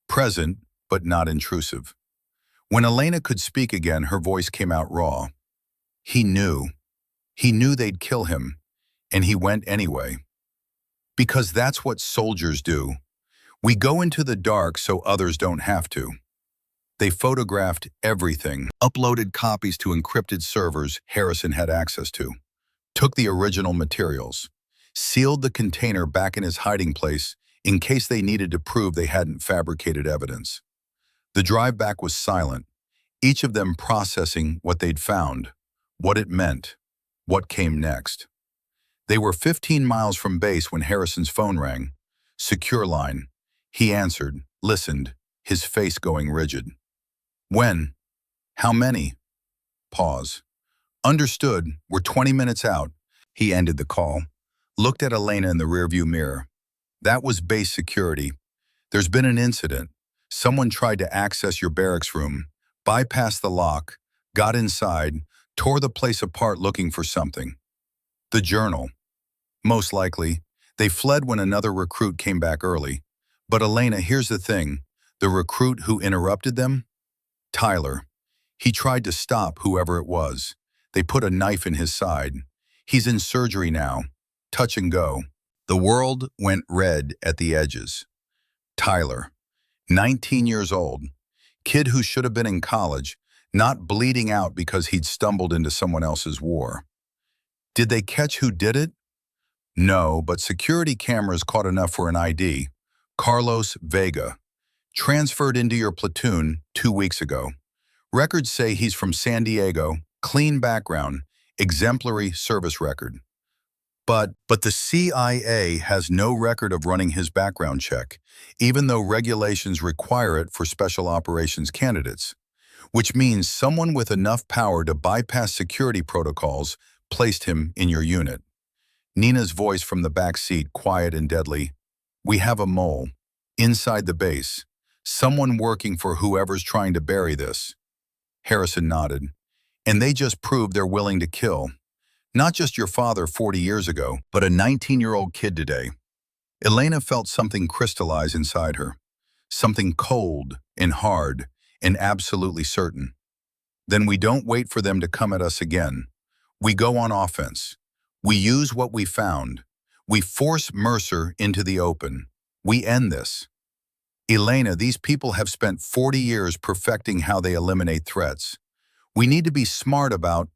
present but not intrusive. When Elena could speak again, her voice came out raw. He knew. He knew they'd kill him, and he went anyway. Because that's what soldiers do. We go into the dark so others don't have to. They photographed everything, uploaded copies to encrypted servers Harrison had access to, took the original materials, sealed the container back in his hiding place in case they needed to prove they hadn't fabricated evidence. The drive back was silent, each of them processing what they'd found, what it meant, what came next. They were 15 miles from base when Harrison's phone rang. Secure line. He answered, listened, his face going rigid. When? How many? Pause. Understood, we're 20 minutes out. He ended the call, looked at Elena in the rearview mirror. That was base security. There's been an incident. Someone tried to access your barracks room, bypassed the lock, got inside, tore the place apart looking for something. The journal. Most likely, they fled when another recruit came back early. But Elena, here's the thing. The recruit who interrupted them? Tyler. He tried to stop whoever it was. They put a knife in his side. He's in surgery now. Touch and go. The world went red at the edges. Tyler. 19 years old. Kid who should have been in college, not bleeding out because he'd stumbled into someone else's war. Did they catch who did it? No, but security cameras caught enough for an ID. Carlos Vega. Transferred into your platoon 2 weeks ago. Records say he's from San Diego, clean background, exemplary service record. But the CIA has no record of running his background check, even though regulations require it for special operations candidates, which means someone with enough power to bypass security protocols placed him in your unit. Nina's voice from the back seat, quiet and deadly. We have a mole. Inside the base. Someone working for whoever's trying to bury this. Harrison nodded. And they just proved they're willing to kill. Not just your father 40 years ago, but a 19-year-old kid today. Elena felt something crystallize inside her. Something cold and hard and absolutely certain. Then we don't wait for them to come at us again. We go on offense. We use what we found. We force Mercer into the open. We end this. Elena, these people have spent 40 years perfecting how they eliminate threats. We need to be smart about.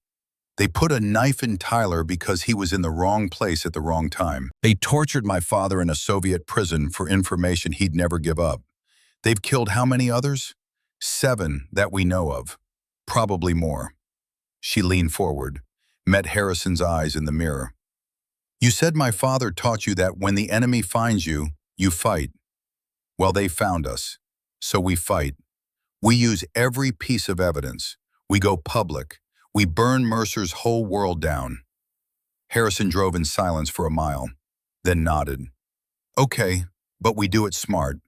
They put a knife in Tyler because he was in the wrong place at the wrong time. They tortured my father in a Soviet prison for information he'd never give up. They've killed how many others? 7 that we know of. Probably more. She leaned forward, met Harrison's eyes in the mirror. You said my father taught you that when the enemy finds you, you fight. Well, they found us, so we fight. We use every piece of evidence. We go public. We burn Mercer's whole world down. Harrison drove in silence for a mile, then nodded. Okay, but we do it smart.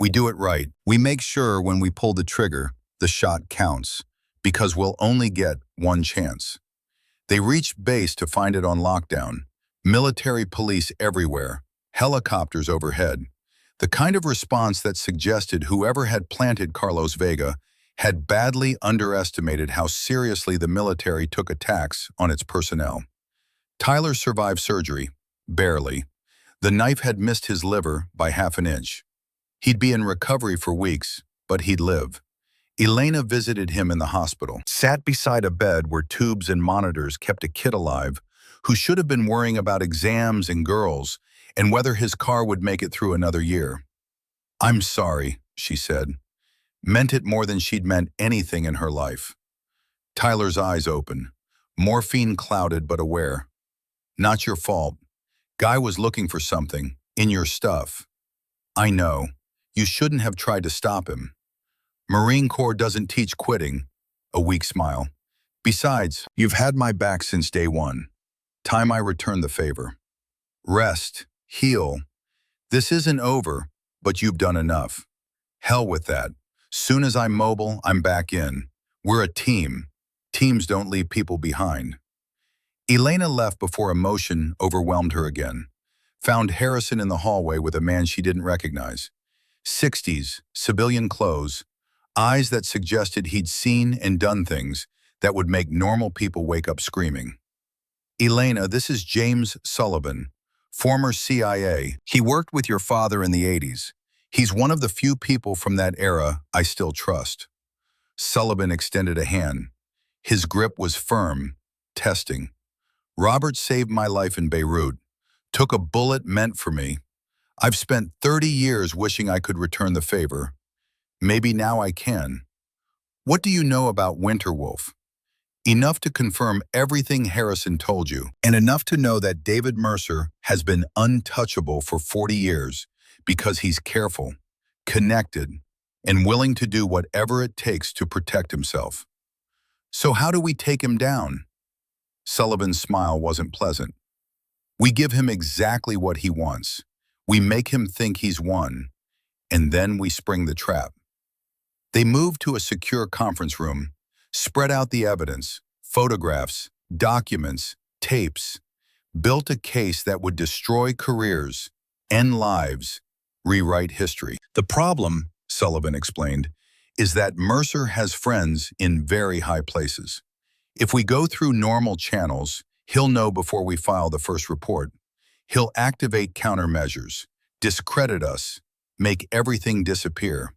We do it right. We make sure when we pull the trigger, the shot counts, because we'll only get one chance. They reached base to find it on lockdown, Military police everywhere, helicopters overhead. The kind of response that suggested whoever had planted Carlos Vega had badly underestimated how seriously the military took attacks on its personnel. Tyler survived surgery, barely. The knife had missed his liver by half an inch. He'd be in recovery for weeks, but he'd live. Elena visited him in the hospital, sat beside a bed where tubes and monitors kept a kid alive who should have been worrying about exams and girls and whether his car would make it through another year. "I'm sorry," she said. Meant it more than she'd meant anything in her life. Tyler's eyes open, morphine clouded but aware. "Not your fault. Guy was looking for something, in your stuff." "I know. You shouldn't have tried to stop him." "Marine Corps doesn't teach quitting." A weak smile. "Besides, you've had my back since day one. Time I return the favor. Rest, heal. This isn't over, but you've done enough. Hell with that. Soon as I'm mobile, I'm back in. We're a team. Teams don't leave people behind." Elena left before emotion overwhelmed her again. Found Harrison in the hallway with a man she didn't recognize. 60s, civilian clothes, eyes that suggested he'd seen and done things that would make normal people wake up screaming. "Elena, this is James Sullivan, former CIA. He worked with your father in the 80s. He's one of the few people from that era I still trust." Sullivan extended a hand. His grip was firm, testing. "Robert saved my life in Beirut. Took a bullet meant for me. I've spent 30 years wishing I could return the favor. Maybe now I can." "What do you know about Winterwolf?" "Enough to confirm everything Harrison told you, and enough to know that David Mercer has been untouchable for 40 years because he's careful, connected, and willing to do whatever it takes to protect himself." "So how do we take him down?" Sullivan's smile wasn't pleasant. "We give him exactly what he wants. We make him think he's won, and then we spring the trap." They moved to a secure conference room, spread out the evidence, photographs, documents, tapes, built a case that would destroy careers, end lives, rewrite history. "The problem," Sullivan explained, "is that Mercer has friends in very high places. If we go through normal channels, he'll know before we file the first report. He'll activate countermeasures, discredit us, make everything disappear.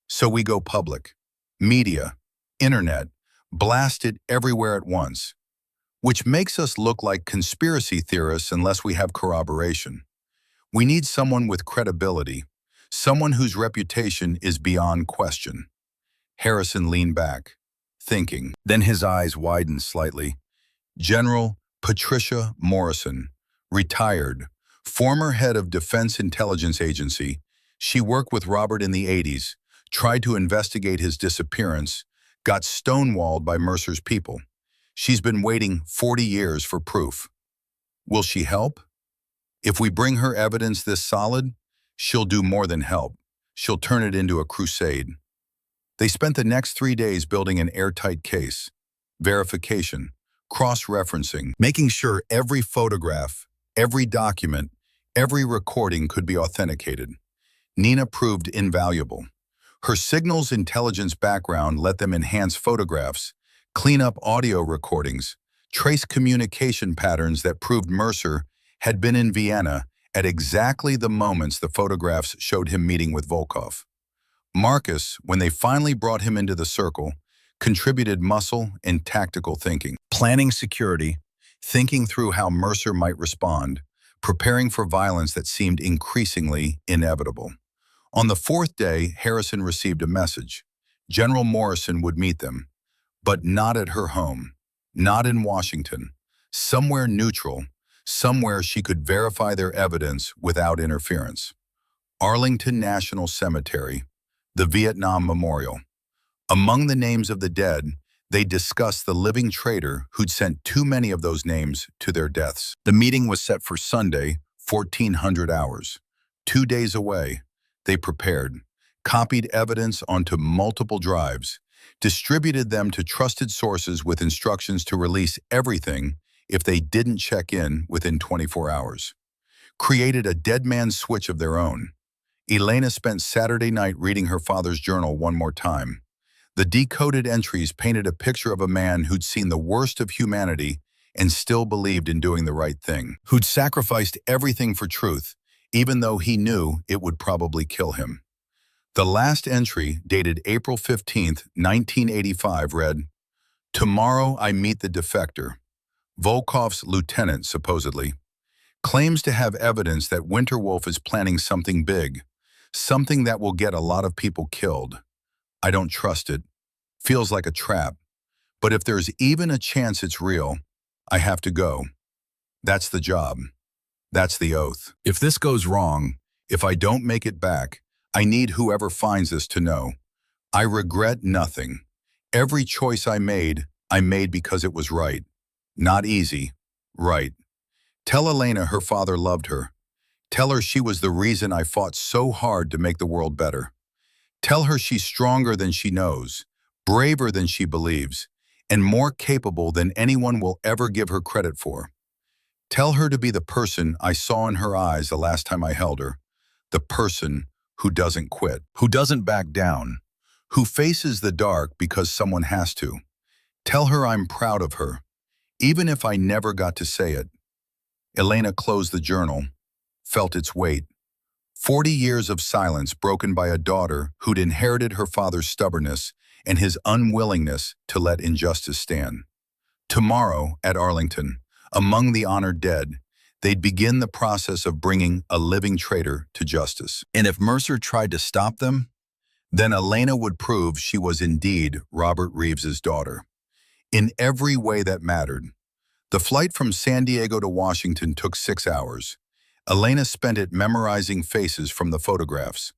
So we go public. Media, internet, blast it everywhere at once, which makes us look like conspiracy theorists unless we have corroboration. We need someone with credibility, someone whose reputation is beyond question." Harrison leaned back, thinking. Then his eyes widened slightly. "General Patricia Morrison, retired, former head of Defense Intelligence Agency. She worked with Robert in the 80s, tried to investigate his disappearance, got stonewalled by Mercer's people. She's been waiting 40 years for proof. Will she help? If we bring her evidence this solid, she'll do more than help. She'll turn it into a crusade." They spent the next 3 days building an airtight case, verification, cross-referencing, making sure every photograph, every document, every recording could be authenticated. Nina proved invaluable. Her signals intelligence background let them enhance photographs, clean up audio recordings, trace communication patterns that proved Mercer had been in Vienna at exactly the moments the photographs showed him meeting with Volkov. Marcus, when they finally brought him into the circle, contributed muscle and tactical thinking, planning security, thinking through how Mercer might respond, preparing for violence that seemed increasingly inevitable. On the 4th day, Harrison received a message. General Morrison would meet them, but not at her home, not in Washington, somewhere neutral, somewhere she could verify their evidence without interference. Arlington National Cemetery, the Vietnam Memorial. Among the names of the dead, they discussed the living traitor who'd sent too many of those names to their deaths. The meeting was set for Sunday, 1400 hours. 2 days away, they prepared, copied evidence onto multiple drives, distributed them to trusted sources with instructions to release everything if they didn't check in within 24 hours. Created a dead man's switch of their own. Elena spent Saturday night reading her father's journal one more time. The decoded entries painted a picture of a man who'd seen the worst of humanity and still believed in doing the right thing, who'd sacrificed everything for truth, even though he knew it would probably kill him. The last entry, dated April 15th, 1985, read, "Tomorrow I meet the defector. Volkov's lieutenant, supposedly, claims to have evidence that Winterwolf is planning something big, something that will get a lot of people killed. I don't trust it. Feels like a trap. But if there's even a chance it's real, I have to go. That's the job. That's the oath. If this goes wrong, if I don't make it back, I need whoever finds this to know. I regret nothing. Every choice I made because it was right. Not easy, right. Tell Elena her father loved her. Tell her she was the reason I fought so hard to make the world better. Tell her she's stronger than she knows, braver than she believes, and more capable than anyone will ever give her credit for. Tell her to be the person I saw in her eyes the last time I held her, the person who doesn't quit, who doesn't back down, who faces the dark because someone has to. Tell her I'm proud of her, even if I never got to say it." Elena closed the journal, felt its weight. 40 years of silence broken by a daughter who'd inherited her father's stubbornness and his unwillingness to let injustice stand. Tomorrow, at Arlington, among the honored dead, they'd begin the process of bringing a living traitor to justice. And if Mercer tried to stop them, then Elena would prove she was indeed Robert Reeves's daughter. In every way that mattered. The flight from San Diego to Washington took 6 hours. Elena spent it memorizing faces from the photographs.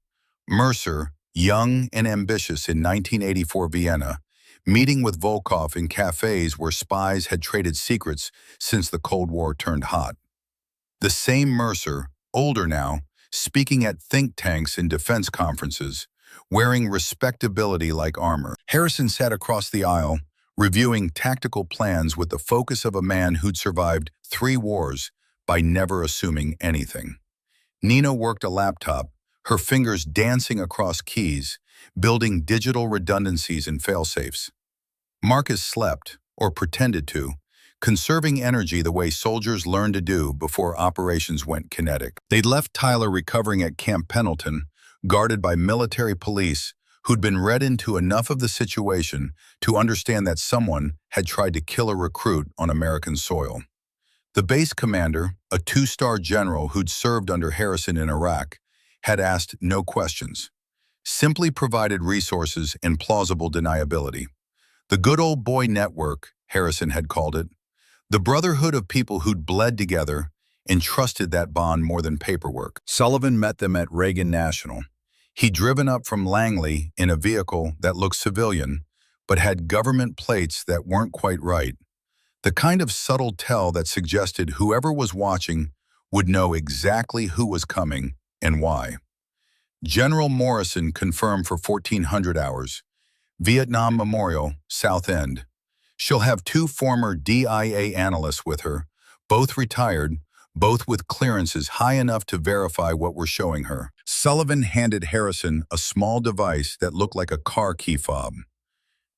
Mercer, young and ambitious in 1984 Vienna, meeting with Volkov in cafes where spies had traded secrets since the Cold War turned hot. The same Mercer, older now, speaking at think tanks and defense conferences, wearing respectability like armor. Harrison sat across the aisle, reviewing tactical plans with the focus of a man who'd survived 3 wars by never assuming anything. Nina worked a laptop, her fingers dancing across keys, building digital redundancies and failsafes. Marcus slept, or pretended to, conserving energy the way soldiers learned to do before operations went kinetic. They'd left Tyler recovering at Camp Pendleton, guarded by military police who'd been read into enough of the situation to understand that someone had tried to kill a recruit on American soil. The base commander, a 2-star general who'd served under Harrison in Iraq, had asked no questions, simply provided resources and plausible deniability. The good old boy network, Harrison had called it, the brotherhood of people who'd bled together and trusted that bond more than paperwork. Sullivan met them at Reagan National. He'd driven up from Langley in a vehicle that looked civilian, but had government plates that weren't quite right. The kind of subtle tell that suggested whoever was watching would know exactly who was coming and why. General Morrison confirmed for 1400 hours. Vietnam Memorial, South End. She'll have 2 former DIA analysts with her, both retired, both with clearances high enough to verify what we're showing her. Sullivan handed Harrison a small device that looked like a car key fob.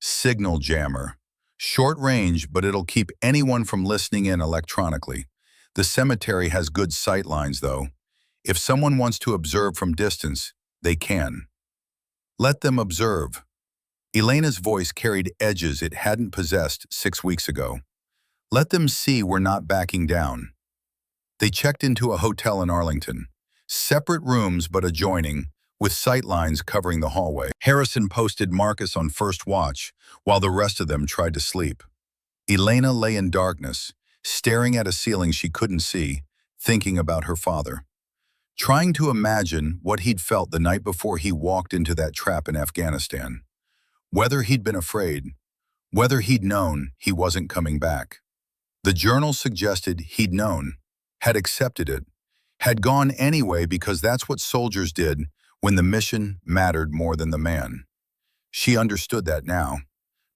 Signal jammer. Short range, but it'll keep anyone from listening in electronically. The cemetery has good sight lines, though. If someone wants to observe from distance, they can. Let them observe. Elena's voice carried edges it hadn't possessed 6 weeks ago. Let them see we're not backing down. They checked into a hotel in Arlington. Separate rooms but adjoining, with sightlines covering the hallway. Harrison posted Marcus on first watch, while the rest of them tried to sleep. Elena lay in darkness, staring at a ceiling she couldn't see, thinking about her father. Trying to imagine what he'd felt the night before he walked into that trap in Afghanistan. Whether he'd been afraid, whether he'd known he wasn't coming back. The journal suggested he'd known, had accepted it, had gone anyway because that's what soldiers did when the mission mattered more than the man. She understood that now.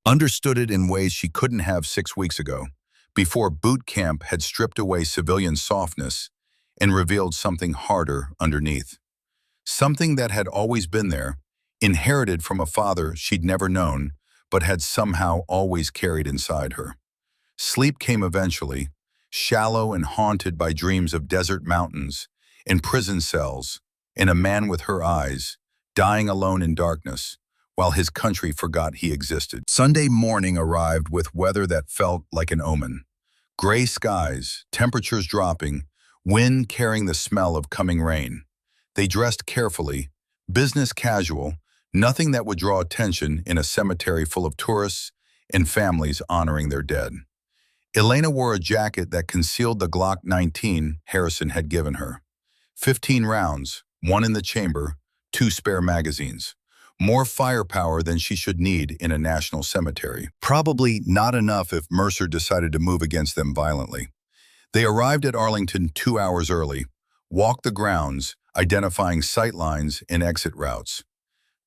Understood it in ways she couldn't have 6 weeks ago, before boot camp had stripped away civilian softness and revealed something harder underneath. Something that had always been there, inherited from a father she'd never known, but had somehow always carried inside her. Sleep came eventually, shallow and haunted by dreams of desert mountains, in prison cells, and a man with her eyes, dying alone in darkness, while his country forgot he existed. Sunday morning arrived with weather that felt like an omen. Gray skies, temperatures dropping, wind carrying the smell of coming rain. They dressed carefully, business casual, nothing that would draw attention in a cemetery full of tourists and families honoring their dead. Elena wore a jacket that concealed the Glock 19 Harrison had given her. 15 rounds, one in the chamber, 2 spare magazines. More firepower than she should need in a national cemetery. Probably not enough if Mercer decided to move against them violently. They arrived at Arlington 2 hours early, walked the grounds, identifying sight lines and exit routes.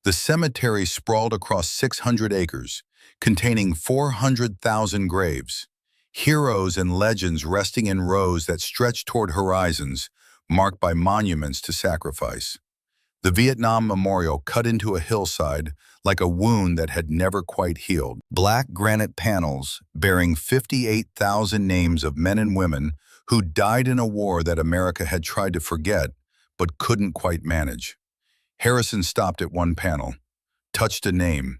The cemetery sprawled across 600 acres, containing 400,000 graves. Heroes and legends resting in rows that stretched toward horizons, marked by monuments to sacrifice. The Vietnam Memorial cut into a hillside like a wound that had never quite healed. Black granite panels bearing 58,000 names of men and women who died in a war that America had tried to forget but couldn't quite manage. Harrison stopped at one panel, touched a name.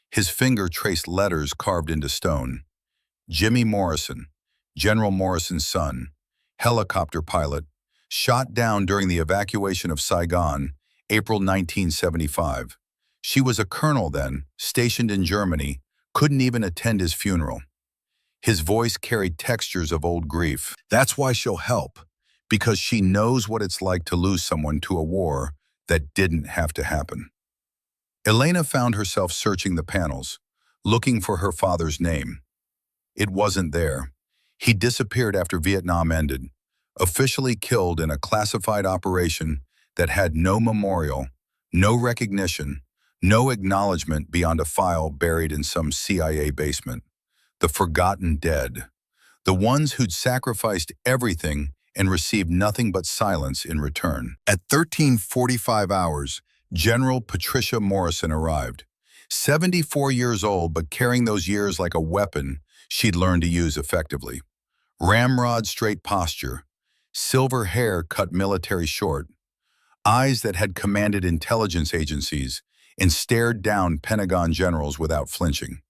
His finger traced letters carved into stone. Jimmy Morrison, General Morrison's son, helicopter pilot, shot down during the evacuation of Saigon, April 1975. She was a colonel then, stationed in Germany, couldn't even attend his funeral. His voice carried textures of old grief. That's why she'll help, because she knows what it's like to lose someone to a war that didn't have to happen. Elena found herself searching the panels, looking for her father's name. It wasn't there. He disappeared after Vietnam ended, officially killed in a classified operation that had no memorial, no recognition, no acknowledgement beyond a file buried in some CIA basement. The forgotten dead. The ones who'd sacrificed everything and received nothing but silence in return. At 13:45 hours, General Patricia Morrison arrived. 74 years old, but carrying those years like a weapon she'd learned to use effectively. Ramrod straight posture, silver hair cut military short, eyes that had commanded intelligence agencies and stared down Pentagon generals without flinching.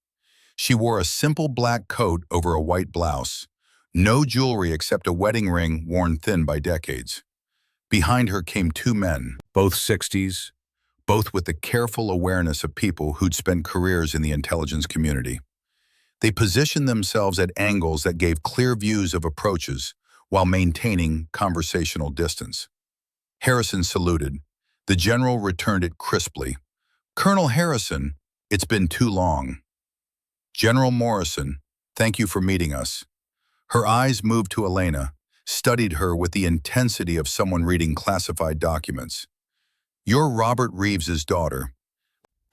She wore a simple black coat over a white blouse, no jewelry except a wedding ring worn thin by decades. Behind her came 2 men, both 60s, both with the careful awareness of people who'd spent careers in the intelligence community. They positioned themselves at angles that gave clear views of approaches while maintaining conversational distance. Harrison saluted. The general returned it crisply. "Colonel Harrison, it's been too long." "General Morrison, thank you for meeting us." Her eyes moved to Elena, studied her with the intensity of someone reading classified documents. "You're Robert Reeves's daughter."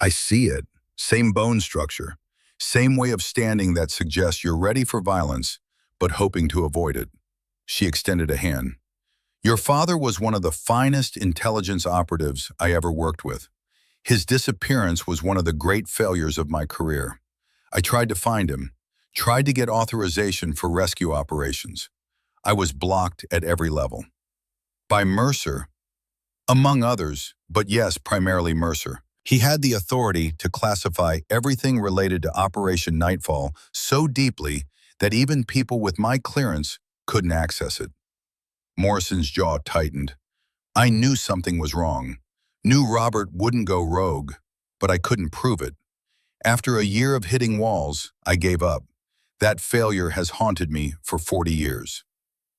"I see it. Same bone structure. Same way of standing that suggests you're ready for violence, but hoping to avoid it." She extended a hand. "Your father was one of the finest intelligence operatives I ever worked with. His disappearance was one of the great failures of my career. I tried to find him, tried to get authorization for rescue operations. I was blocked at every level. By Mercer, among others, but yes, primarily Mercer. He had the authority to classify everything related to Operation Nightfall so deeply that even people with my clearance couldn't access it." Morrison's jaw tightened. "I knew something was wrong. Knew Robert wouldn't go rogue, but I couldn't prove it. After a year of hitting walls, I gave up. That failure has haunted me for 40 years.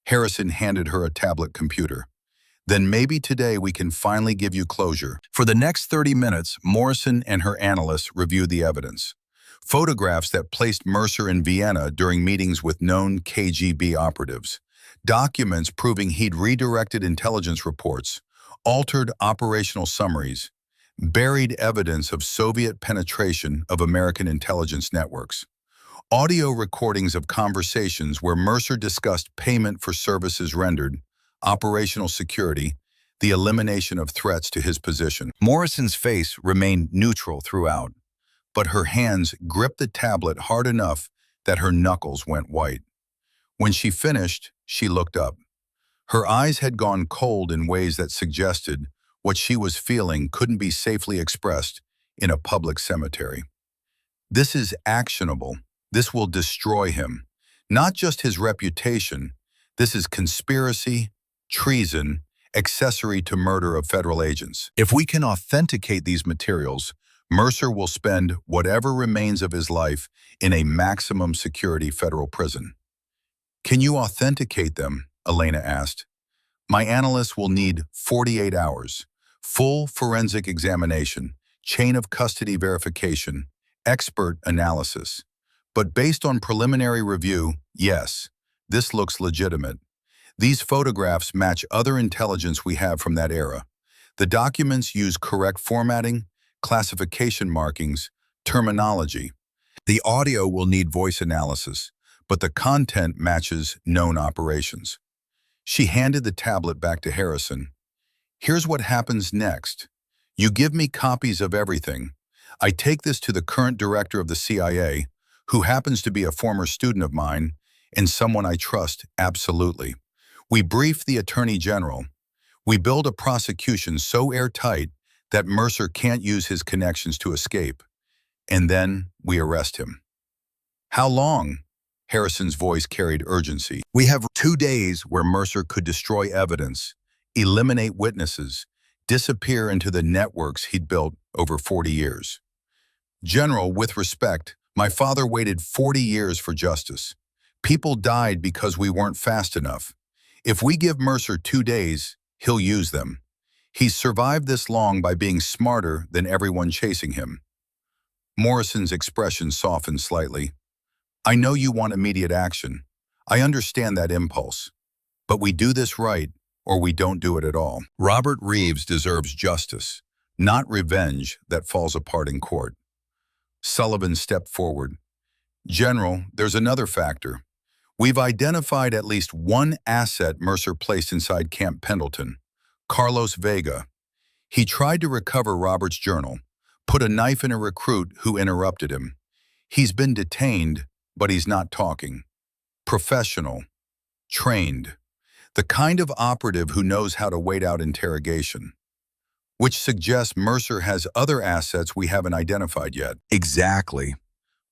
Harrison handed her a tablet computer. "Then maybe today we can finally give you closure." For the next 30 minutes, Morrison and her analysts reviewed the evidence. Photographs that placed Mercer in Vienna during meetings with known KGB operatives. Documents proving he'd redirected intelligence reports, altered operational summaries, buried evidence of Soviet penetration of American intelligence networks. Audio recordings of conversations where Mercer discussed payment for services rendered, operational security, the elimination of threats to his position. Morrison's face remained neutral throughout, but her hands gripped the tablet hard enough that her knuckles went white. When she finished, she looked up. Her eyes had gone cold in ways that suggested what she was feeling couldn't be safely expressed in a public cemetery. This is actionable. This will destroy him. Not just his reputation. This is conspiracy, treason, accessory to murder of federal agents. If we can authenticate these materials, Mercer will spend whatever remains of his life in a maximum security federal prison. Can you authenticate them? Elena asked. My analysts will need 48 hours. Full forensic examination, chain of custody verification, expert analysis. But based on preliminary review, yes, this looks legitimate. These photographs match other intelligence we have from that era. The documents use correct formatting, classification markings, terminology. The audio will need voice analysis, but the content matches known operations. She handed the tablet back to Harrison. Here's what happens next. You give me copies of everything. I take this to the current director of the CIA, who happens to be a former student of mine and someone I trust absolutely. We brief the Attorney General. We build a prosecution so airtight that Mercer can't use his connections to escape. And then we arrest him. How long? Harrison's voice carried urgency. We have 2 days where Mercer could destroy evidence, eliminate witnesses, disappear into the networks he'd built over 40 years. General, with respect, my father waited 40 years for justice. People died because we weren't fast enough. If we give Mercer 2 days, he'll use them. He's survived this long by being smarter than everyone chasing him. Morrison's expression softened slightly. I know you want immediate action. I understand that impulse. But we do this right, or we don't do it at all. Robert Reeves deserves justice, not revenge that falls apart in court. Sullivan stepped forward. General, there's another factor. We've identified at least one asset Mercer placed inside Camp Pendleton, Carlos Vega. He tried to recover Robert's journal, put a knife in a recruit who interrupted him. He's been detained, but he's not talking. Professional, trained, the kind of operative who knows how to wait out interrogation, which suggests Mercer has other assets we haven't identified yet. Exactly.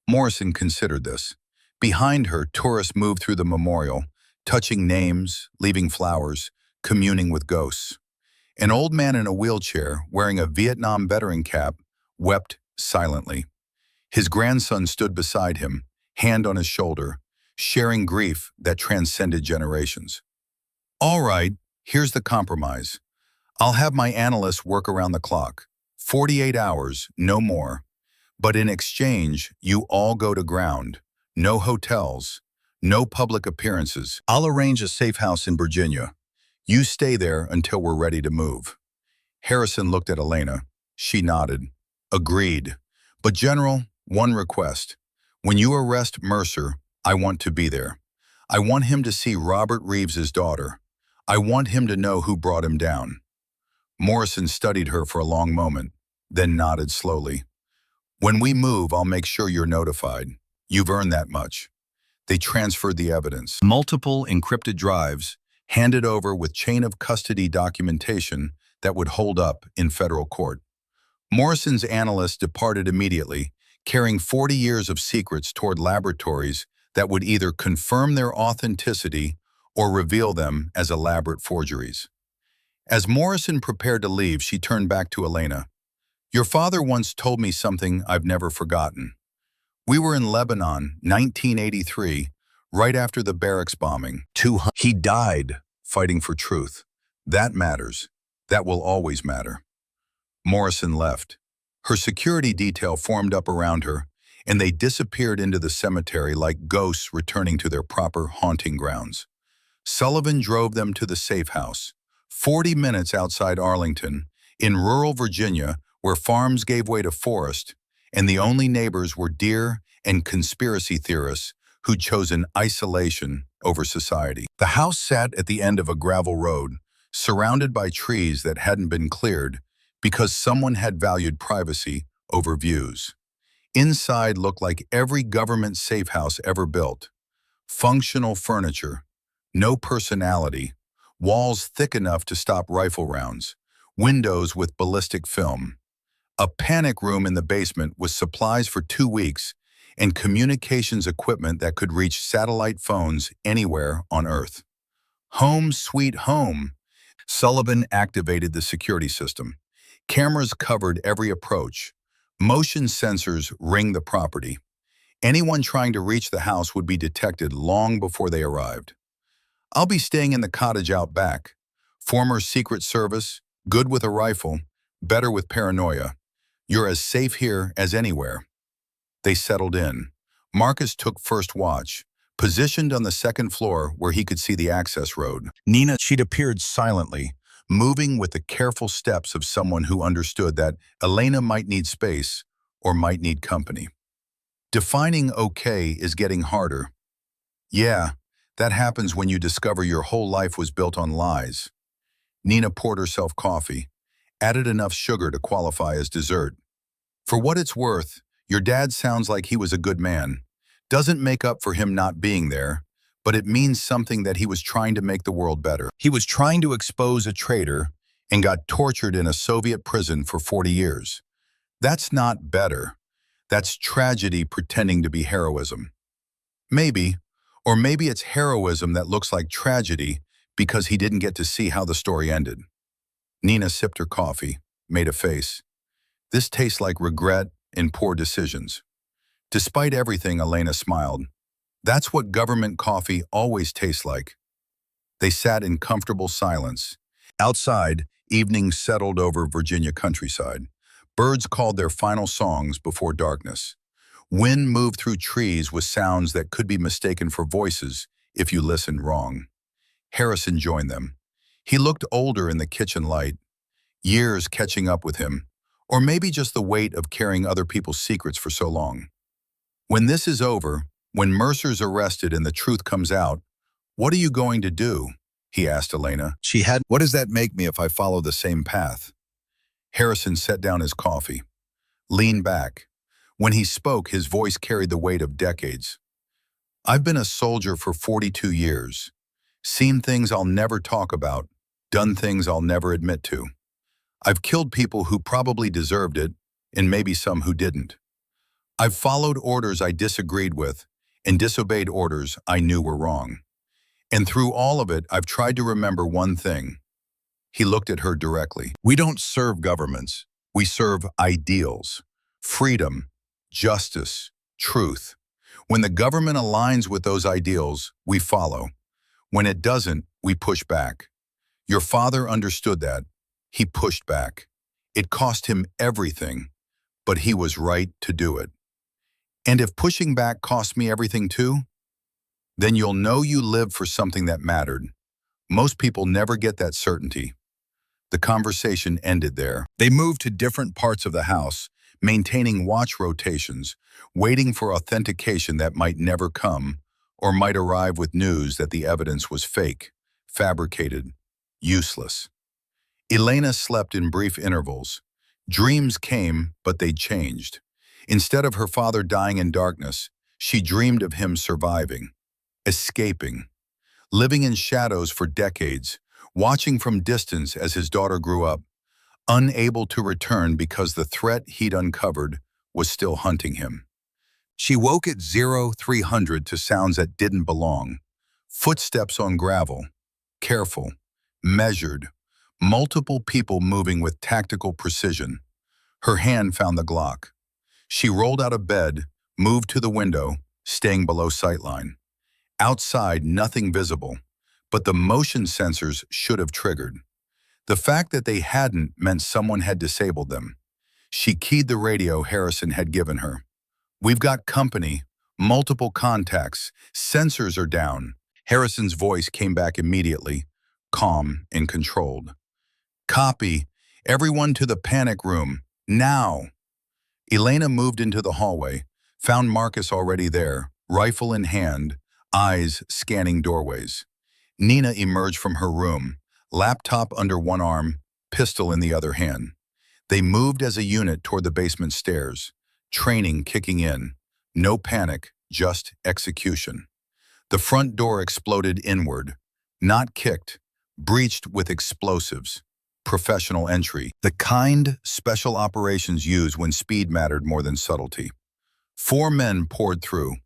Morrison considered this. Behind her, tourists moved through the memorial, touching names, leaving flowers, communing with ghosts. An old man in a wheelchair, wearing a Vietnam veteran cap, wept silently. His grandson stood beside him, hand on his shoulder, sharing grief that transcended generations. All right, here's the compromise. I'll have my analysts work around the clock. 48 hours, no more. But in exchange, you all go to ground. No hotels, no public appearances. I'll arrange a safe house in Virginia. You stay there until we're ready to move. Harrison looked at Elena. She nodded. Agreed. But General, one request. When you arrest Mercer, I want to be there. I want him to see Robert Reeves's daughter. I want him to know who brought him down. Morrison studied her for a long moment, then nodded slowly. When we move, I'll make sure you're notified. You've earned that much. They transferred the evidence. Multiple encrypted drives, handed over with chain of custody documentation that would hold up in federal court. Morrison's analysts departed immediately, carrying 40 years of secrets toward laboratories that would either confirm their authenticity or reveal them as elaborate forgeries. As Morrison prepared to leave, she turned back to Elena. Your father once told me something I've never forgotten. We were in Lebanon, 1983, right after the barracks bombing. He died fighting for truth. That matters. That will always matter. Morrison left. Her security detail formed up around her, and they disappeared into the cemetery like ghosts returning to their proper haunting grounds. Sullivan drove them to the safe house, 40 minutes outside Arlington, in rural Virginia, where farms gave way to forest, and the only neighbors were deer and conspiracy theorists who'd chosen isolation over society. The house sat at the end of a gravel road, surrounded by trees that hadn't been cleared because someone had valued privacy over views. Inside looked like every government safe house ever built. Functional furniture, no personality, walls thick enough to stop rifle rounds, windows with ballistic film. A panic room in the basement with supplies for 2 weeks and communications equipment that could reach satellite phones anywhere on Earth. Home sweet home. Sullivan activated the security system. Cameras covered every approach. Motion sensors ringed the property. Anyone trying to reach the house would be detected long before they arrived. I'll be staying in the cottage out back. Former Secret Service, good with a rifle, better with paranoia. You're as safe here as anywhere. They settled in. Marcus took first watch, positioned on the second floor where he could see the access road. Nina, she'd appeared silently, moving with the careful steps of someone who understood that Elena might need space or might need company. Defining okay is getting harder. Yeah, that happens when you discover your whole life was built on lies. Nina poured herself coffee, added enough sugar to qualify as dessert. For what it's worth, your dad sounds like he was a good man. Doesn't make up for him not being there, but it means something that he was trying to make the world better. He was trying to expose a traitor and got tortured in a Soviet prison for 40 years. That's not better. That's tragedy pretending to be heroism. Maybe, or maybe it's heroism that looks like tragedy because he didn't get to see how the story ended. Nina sipped her coffee, made a face. This tastes like regret and poor decisions. Despite everything, Elena smiled. That's what government coffee always tastes like. They sat in comfortable silence. Outside, evening settled over Virginia countryside. Birds called their final songs before darkness. Wind moved through trees with sounds that could be mistaken for voices if you listened wrong. Harrison joined them. He looked older in the kitchen light, years catching up with him, or maybe just the weight of carrying other people's secrets for so long. When this is over, when Mercer's arrested and the truth comes out, what are you going to do? He asked Elena. What does that make me if I follow the same path? Harrison set down his coffee, leaned back. When he spoke, his voice carried the weight of decades. I've been a soldier for 42 years, seen things I'll never talk about, done things I'll never admit to. I've killed people who probably deserved it, and maybe some who didn't. I've followed orders I disagreed with and disobeyed orders I knew were wrong. And through all of it, I've tried to remember one thing. He looked at her directly. We don't serve governments. We serve ideals. Freedom, justice, truth. When the government aligns with those ideals, we follow. When it doesn't, we push back. Your father understood that. He pushed back. It cost him everything, but he was right to do it. And if pushing back cost me everything too, then you'll know you lived for something that mattered. Most people never get that certainty. The conversation ended there. They moved to different parts of the house, maintaining watch rotations, waiting for authentication that might never come, or might arrive with news that the evidence was fake, fabricated, useless. Elena slept in brief intervals. Dreams came, but they changed. Instead of her father dying in darkness, she dreamed of him surviving, escaping, living in shadows for decades, watching from distance as his daughter grew up, unable to return because the threat he'd uncovered was still hunting him. She woke at 0300 to sounds that didn't belong. Footsteps on gravel, careful, measured, multiple people moving with tactical precision. Her hand found the Glock. She rolled out of bed, moved to the window, staying below sightline. Outside, nothing visible, but the motion sensors should have triggered. The fact that they hadn't meant someone had disabled them. She keyed the radio Harrison had given her. We've got company, multiple contacts, sensors are down. Harrison's voice came back immediately, calm and controlled. Copy. Everyone to the panic room, now. Elena moved into the hallway, Found Marcus already there, rifle in hand, eyes scanning doorways. Nina emerged from her room, laptop under one arm, pistol in the other hand. They moved as a unit toward the basement stairs, training kicking in. No panic, just execution. The front door exploded inward, not kicked, breached with explosives. Professional entry, the kind special operations use when speed mattered more than subtlety. 4 men poured through,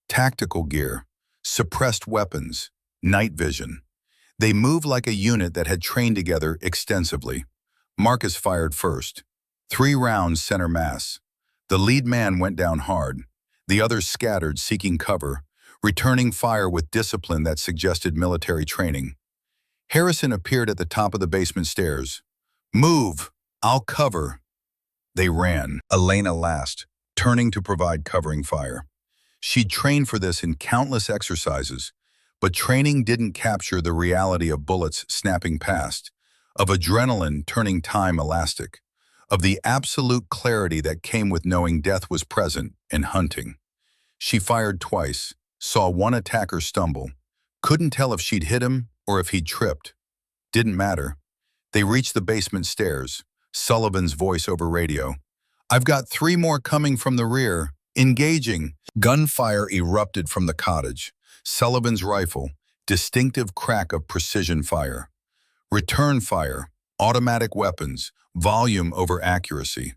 tactical gear, suppressed weapons, night vision. They moved like a unit that had trained together extensively. Marcus fired first. 3 rounds center mass. The lead man went down hard. The others scattered, seeking cover, returning fire with discipline that suggested military training. Harrison appeared at the top of the basement stairs. "Move! I'll cover." They ran. Elena last, turning to provide covering fire. She'd trained for this in countless exercises, but training didn't capture the reality of bullets snapping past, of adrenaline turning time elastic, of the absolute clarity that came with knowing death was present and hunting. She fired twice, saw one attacker stumble, couldn't tell if she'd hit him or if he'd tripped. Didn't matter. They reached the basement stairs, Sullivan's voice over radio. "I've got 3 more coming from the rear, engaging." Gunfire erupted from the cottage. Sullivan's rifle, distinctive crack of precision fire. Return fire, automatic weapons, volume over accuracy.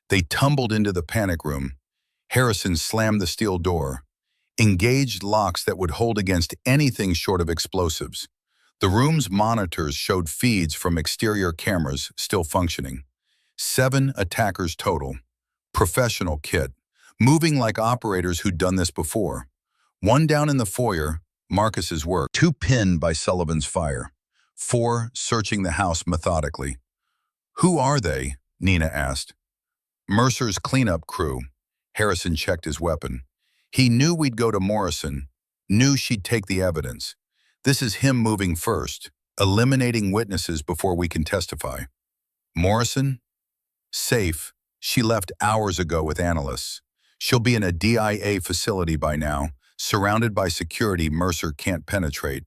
They tumbled into the panic room. Harrison slammed the steel door. Engaged locks that would hold against anything short of explosives. The room's monitors showed feeds from exterior cameras still functioning. 7 attackers total. Professional kit, moving like operators who'd done this before. 1 down in the foyer, Marcus's work. 2 pinned by Sullivan's fire. 4 searching the house methodically. "Who are they?" Nina asked. "Mercer's cleanup crew." Harrison checked his weapon. He knew we'd go to Morrison, knew she'd take the evidence. This is him moving first, eliminating witnesses before we can testify. Morrison? Safe. She left hours ago with analysts. She'll be in a DIA facility by now, surrounded by security Mercer can't penetrate.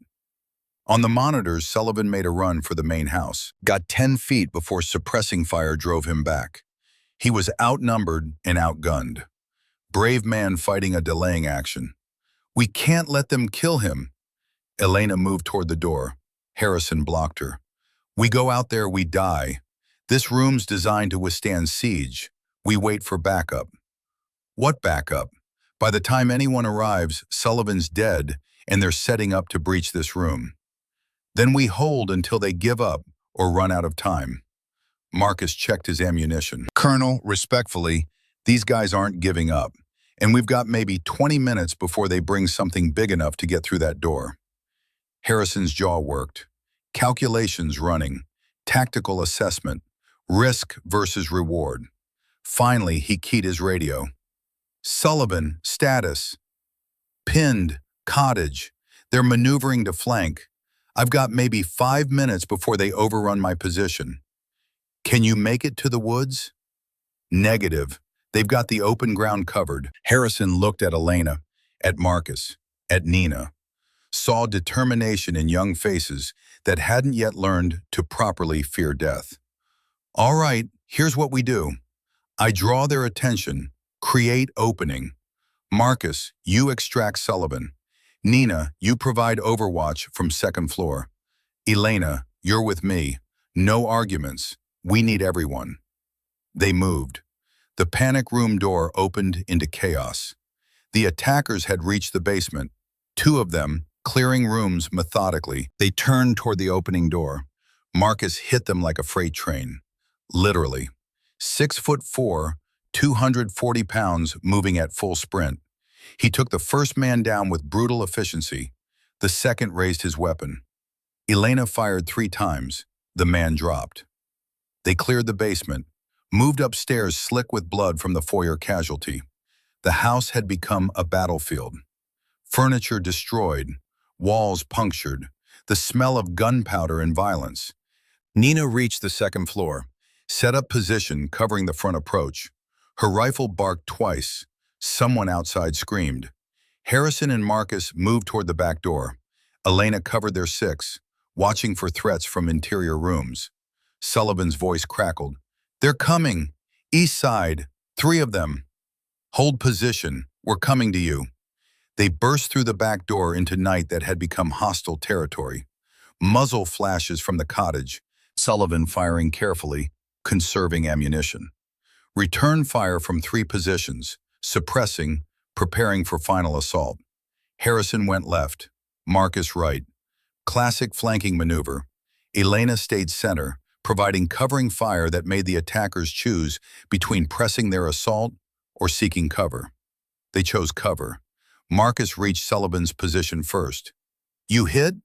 On the monitors, Sullivan made a run for the main house, got 10 feet before suppressing fire drove him back. He was outnumbered and outgunned. Brave man fighting a delaying action. "We can't let them kill him." Elena moved toward the door. Harrison blocked her. "We go out there, we die. This room's designed to withstand siege. We wait for backup." "What backup? By the time anyone arrives, Sullivan's dead, and they're setting up to breach this room. Then we hold until they give up or run out of time." Marcus checked his ammunition. "Colonel, respectfully, these guys aren't giving up, and we've got maybe 20 minutes before they bring something big enough to get through that door." Harrison's jaw worked. Calculations running, tactical assessment, risk versus reward. Finally, he keyed his radio. "Sullivan, status. Pinned, cottage. They're maneuvering to flank. I've got maybe 5 minutes before they overrun my position. Can you make it to the woods?" "Negative. They've got the open ground covered." Harrison looked at Elena, at Marcus, at Nina. Saw determination in young faces that hadn't yet learned to properly fear death. "All right, here's what we do. I draw their attention, create opening. Marcus, you extract Sullivan. Nina, you provide overwatch from second floor. Elena, you're with me. No arguments. We need everyone." They moved. The panic room door opened into chaos. The attackers had reached the basement, 2 of them clearing rooms methodically. They turned toward the opening door. Marcus hit them like a freight train. Literally. 6'4", 240 pounds, moving at full sprint. He took the first man down with brutal efficiency. The second raised his weapon. Elena fired 3 times. The man dropped. They cleared the basement, moved upstairs slick with blood from the foyer casualty. The house had become a battlefield. Furniture destroyed, walls punctured, the smell of gunpowder and violence. Nina reached the second floor, set up position covering the front approach. Her rifle barked twice, Someone outside screamed. Harrison and Marcus moved toward the back door. Elena covered their six, watching for threats from interior rooms. Sullivan's voice crackled. "They're coming! East side! 3 of them! Hold position! We're coming to you!" They burst through the back door into night that had become hostile territory. Muzzle flashes from the cottage, Sullivan firing carefully, conserving ammunition. Return fire from 3 positions, suppressing, preparing for final assault. Harrison went left, Marcus right. Classic flanking maneuver. Elena stayed center, providing covering fire that made the attackers choose between pressing their assault or seeking cover. They chose cover. Marcus reached Sullivan's position first. "You hit?"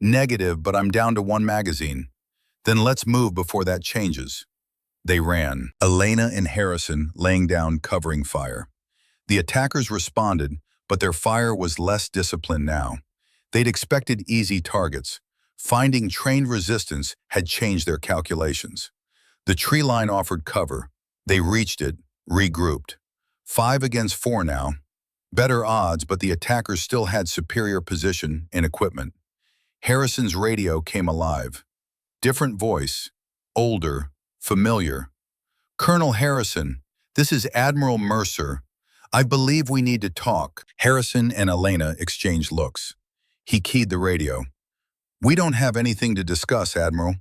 "Negative, but I'm down to 1 magazine." "Then let's move before that changes." They ran, Elena and Harrison laying down covering fire. The attackers responded, but their fire was less disciplined now. They'd expected easy targets. Finding trained resistance had changed their calculations. The tree line offered cover. They reached it, regrouped. 5 against 4 now. Better odds, but the attackers still had superior position and equipment. Harrison's radio came alive. Different voice, older, familiar. "Colonel Harrison, this is Admiral Mercer. I believe we need to talk." Harrison and Elena exchanged looks. He keyed the radio. "We don't have anything to discuss, Admiral,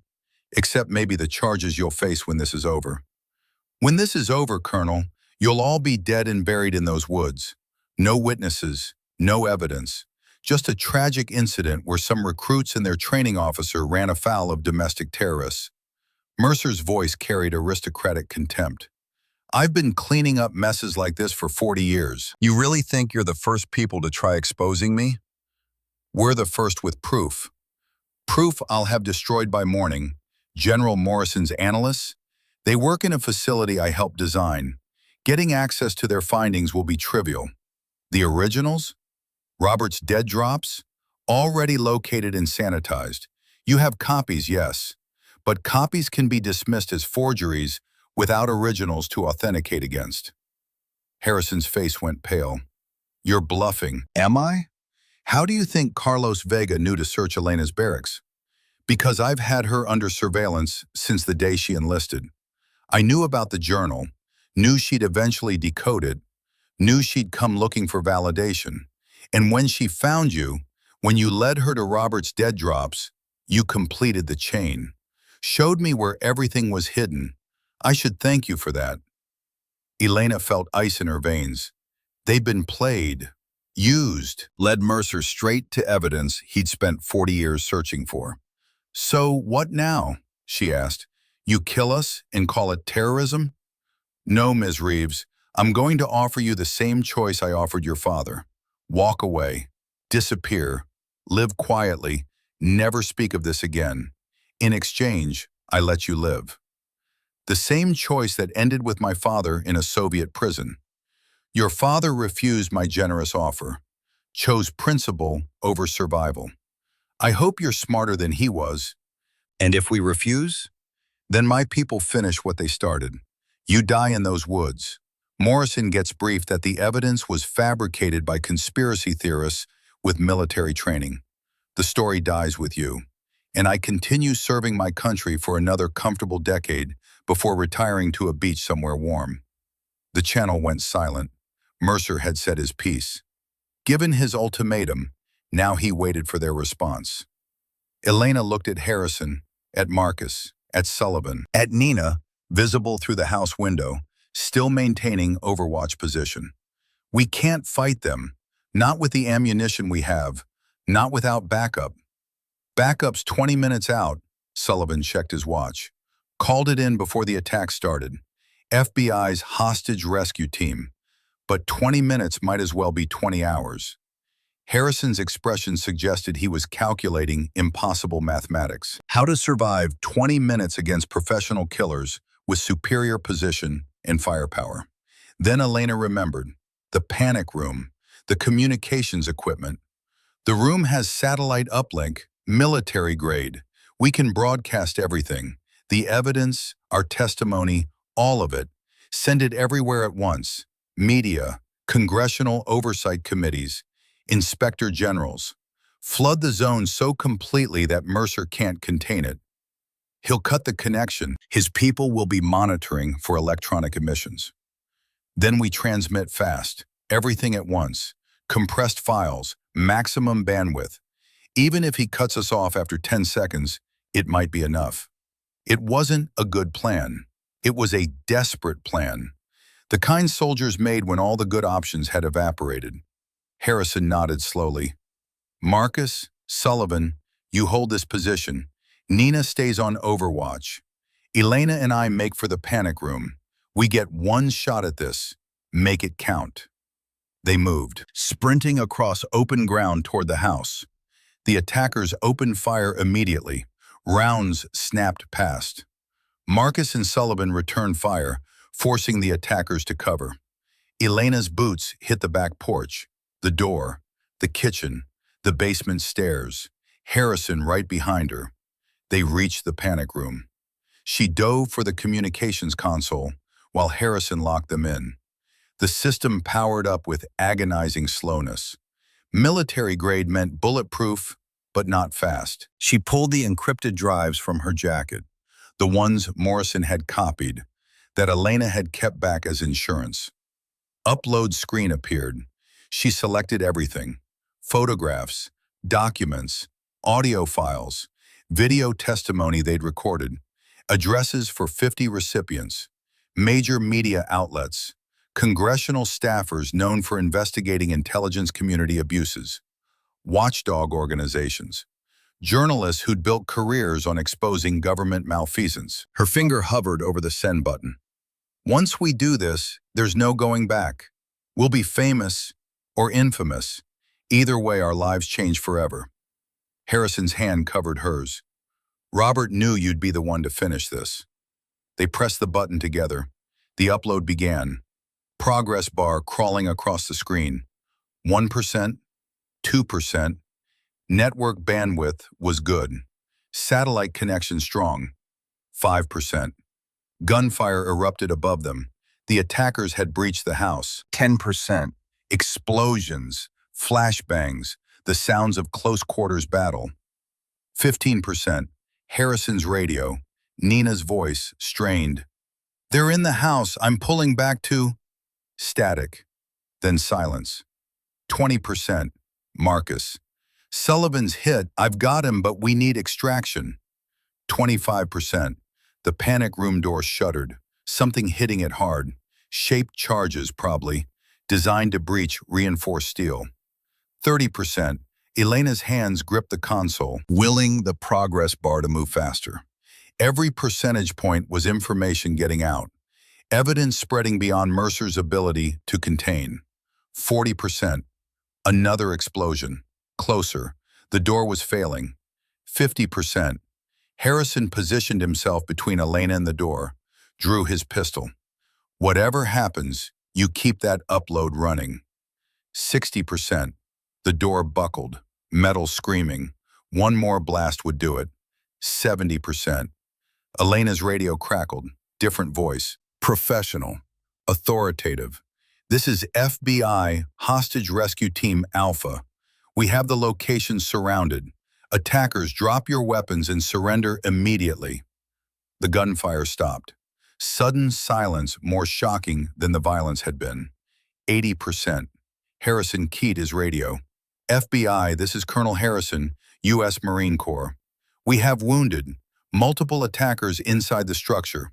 except maybe the charges you'll face when this is over." "When this is over, Colonel, you'll all be dead and buried in those woods. No witnesses, no evidence. Just a tragic incident where some recruits and their training officer ran afoul of domestic terrorists." Mercer's voice carried aristocratic contempt. "I've been cleaning up messes like this for 40 years. You really think you're the first people to try exposing me? We're the first with proof. Proof I'll have destroyed by morning. General Morrison's analysts? They work in a facility I helped design. Getting access to their findings will be trivial. The originals? Robert's dead drops? Already located and sanitized. You have copies, yes. But copies can be dismissed as forgeries without originals to authenticate against." Harrison's face went pale. "You're bluffing." "Am I? How do you think Carlos Vega knew to search Elena's barracks?" "Because I've had her under surveillance since the day she enlisted. I knew about the journal, knew she'd eventually decode it, knew she'd come looking for validation. And when she found you, when you led her to Robert's dead drops, you completed the chain. Showed me where everything was hidden. I should thank you for that." Elena felt ice in her veins. They'd been played, used, led Mercer straight to evidence he'd spent 40 years searching for. "So what now?" she asked. "You kill us and call it terrorism?" "No, Ms. Reeves. I'm going to offer you the same choice I offered your father. Walk away, disappear, live quietly, never speak of this again. In exchange, I let you live. The same choice that ended with my father in a Soviet prison. Your father refused my generous offer, chose principle over survival. I hope you're smarter than he was. And if we refuse, then my people finish what they started. You die in those woods." Morrison gets briefed that the evidence was fabricated by conspiracy theorists with military training. "The story dies with you, and I continue serving my country for another comfortable decade before retiring to a beach somewhere warm." The channel went silent. Mercer had said his piece. Given his ultimatum, now he waited for their response. Elena looked at Harrison, at Marcus, at Sullivan, at Nina, visible through the house window, still maintaining overwatch position. "We can't fight them, not with the ammunition we have, not without backup." "Backup's 20 minutes out," Sullivan checked his watch. "Called it in before the attack started. FBI's hostage rescue team. But 20 minutes might as well be 20 hours. Harrison's expression suggested he was calculating impossible mathematics. How to survive 20 minutes against professional killers with superior position and firepower. Then Elena remembered. The panic room, the communications equipment. "The room has satellite uplink, military grade. We can broadcast everything. The evidence, our testimony, all of it. Send it everywhere at once. Media, Congressional oversight committees, inspector generals. Flood the zone so completely that Mercer can't contain it. He'll cut the connection. His people will be monitoring for electronic emissions. Then we transmit fast, everything at once, compressed files, maximum bandwidth. Even if he cuts us off after 10 seconds, it might be enough. It wasn't a good plan. It was a desperate plan. The kind soldiers made when all the good options had evaporated. Harrison nodded slowly. Marcus, Sullivan, you hold this position. Nina stays on overwatch. Elena and I make for the panic room. We get one shot at this. Make it count. They moved, sprinting across open ground toward the house. The attackers opened fire immediately. Rounds snapped past. Marcus and Sullivan returned fire, forcing the attackers to cover. Elena's boots hit the back porch, the door, the kitchen, the basement stairs. Harrison right behind her. They reached the panic room. She dove for the communications console, while Harrison locked them in. The system powered up with agonizing slowness. Military grade meant bulletproof, but not fast. She pulled the encrypted drives from her jacket, the ones Morrison had copied, that Elena had kept back as insurance. Upload screen appeared. She selected everything: photographs, documents, audio files, video testimony they'd recorded, addresses for 50 recipients, major media outlets, congressional staffers known for investigating intelligence community abuses, watchdog organizations, journalists who'd built careers on exposing government malfeasance. Her finger hovered over the send button. Once we do this, there's no going back. We'll be famous or infamous. Either way, our lives change forever. Harrison's hand covered hers. Robert knew you'd be the one to finish this. They pressed the button together. The upload began. Progress bar crawling across the screen. 1%, 2%. Network bandwidth was good. Satellite connection strong. 5%. Gunfire erupted above them. The attackers had breached the house. 10%. Explosions, flashbangs, the sounds of close quarters battle. 15%. Harrison's radio, Nina's voice, strained. They're in the house. I'm pulling back to... Static. Then silence. 20%. Marcus. Sullivan's hit. I've got him, but we need extraction. 25%. The panic room door shuddered. Something hitting it hard. Shaped charges, probably. Designed to breach reinforced steel. 30%. Elena's hands gripped the console, willing the progress bar to move faster. Every percentage point was information getting out. Evidence spreading beyond Mercer's ability to contain. 40%. Another explosion. Closer. The door was failing. 50%. Harrison positioned himself between Elena and the door, drew his pistol. Whatever happens, you keep that upload running. 60%. The door buckled, metal screaming. One more blast would do it. 70%. Elena's radio crackled, different voice. Professional. Authoritative. This is FBI Hostage Rescue Team Alpha. We have the location surrounded. Attackers, drop your weapons and surrender immediately. The gunfire stopped. Sudden silence more shocking than the violence had been. 80%. Harrison keyed his radio. FBI, this is Colonel Harrison, U.S. Marine Corps. We have wounded. Multiple attackers inside the structure.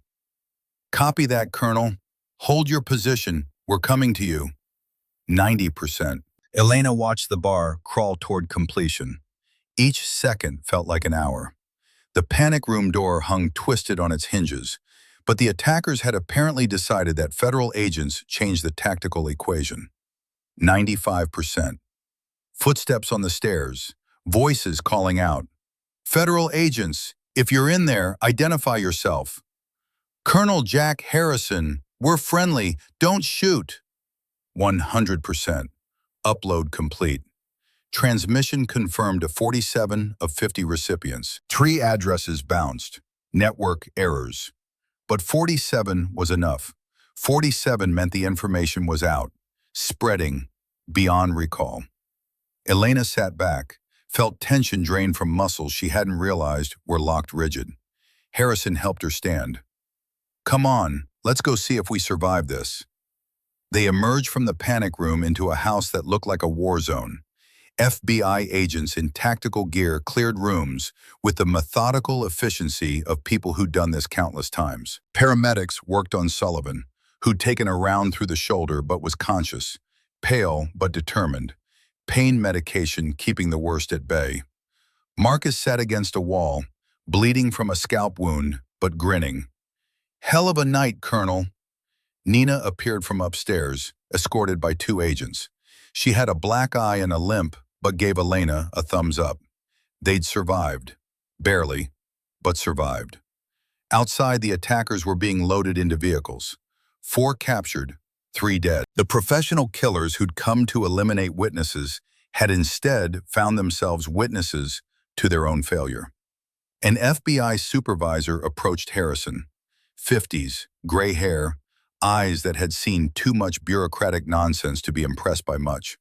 Copy that, Colonel. Hold your position. We're coming to you. 90%. Elena watched the bar crawl toward completion. Each second felt like an hour. The panic room door hung twisted on its hinges, but the attackers had apparently decided that federal agents changed the tactical equation. 95%. Footsteps on the stairs, voices calling out. Federal agents, if you're in there, identify yourself. Colonel Jack Harrison, we're friendly, don't shoot. 100%. Upload complete. Transmission confirmed to 47 of 50 recipients. 3 addresses bounced. Network errors. But 47 was enough. 47 meant the information was out. spreading beyond recall. Elena sat back, felt tension drain from muscles she hadn't realized were locked rigid. Harrison helped her stand. "Come on, let's go see if we survive this." They emerged from the panic room into a house that looked like a war zone. FBI agents in tactical gear cleared rooms with the methodical efficiency of people who'd done this countless times. Paramedics worked on Sullivan, who'd taken a round through the shoulder but was conscious, pale but determined, pain medication keeping the worst at bay. Marcus sat against a wall, bleeding from a scalp wound, but grinning. "Hell of a night, Colonel." Nina appeared from upstairs, escorted by 2 agents. She had a black eye and a limp, but gave Elena a thumbs up. They'd survived. Barely, but survived. Outside, the attackers were being loaded into vehicles. 4 captured, 3 dead. The professional killers who'd come to eliminate witnesses had instead found themselves witnesses to their own failure. An FBI supervisor approached Harrison. 50s, gray hair, eyes that had seen too much bureaucratic nonsense to be impressed by much.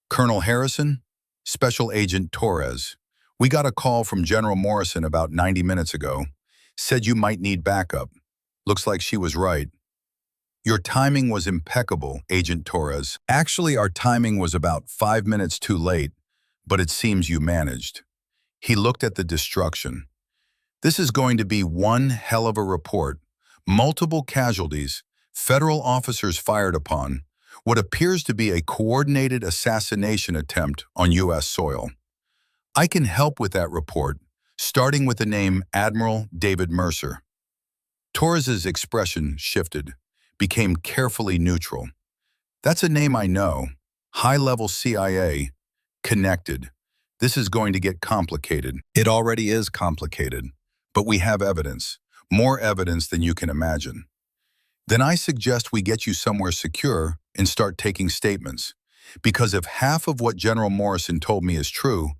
"Colonel Harrison, Special Agent Torres, we got a call from General Morrison about 90 minutes ago. Said you might need backup. Looks like she was right." "Your timing was impeccable, Agent Torres. Actually, our timing was about 5 minutes too late, but it seems you managed." He looked at the destruction. "This is going to be one hell of a report. Multiple casualties, federal officers fired upon, what appears to be a coordinated assassination attempt on U.S. soil. I can help with that report, starting with the name Admiral David Mercer." Torres's expression shifted, became carefully neutral. "That's a name I know. High-level CIA. Connected. This is going to get complicated." "It already is complicated, but we have evidence. More evidence than you can imagine." "Then I suggest we get you somewhere secure and start taking statements. Because if half of what General Morrison told me is true,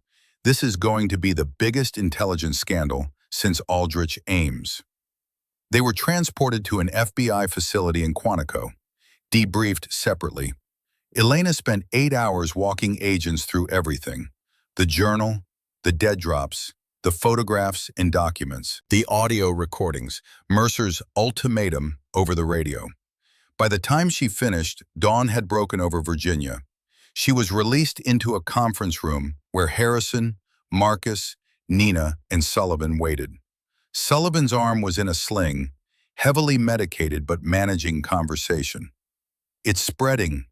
this is going to be the biggest intelligence scandal since Aldrich Ames." They were transported to an FBI facility in Quantico, debriefed separately. Elena spent 8 hours walking agents through everything: the journal, the dead drops, the photographs and documents, the audio recordings, Mercer's ultimatum over the radio. By the time she finished, dawn had broken over Virginia. She was released into a conference room where Harrison, Marcus, Nina, and Sullivan waited. Sullivan's arm was in a sling, heavily medicated but managing conversation. "It's spreading."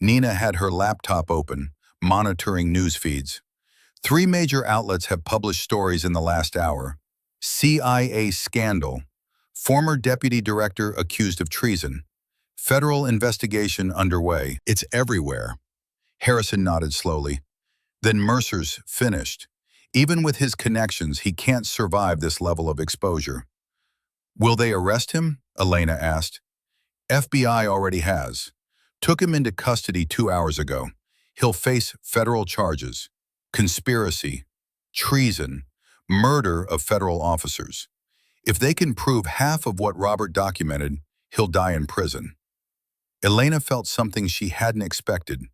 Nina had her laptop open, monitoring news feeds. 3 major outlets have published stories in the last hour. CIA scandal. Former deputy director accused of treason. Federal investigation underway. "It's everywhere." Harrison nodded slowly. "Then Mercer's finished. Even with his connections, he can't survive this level of exposure." "Will they arrest him?" Elena asked. "FBI already has. Took him into custody 2 hours ago. He'll face federal charges. Conspiracy, treason, murder of federal officers. If they can prove half of what Robert documented, he'll die in prison." Elena felt something she hadn't expected.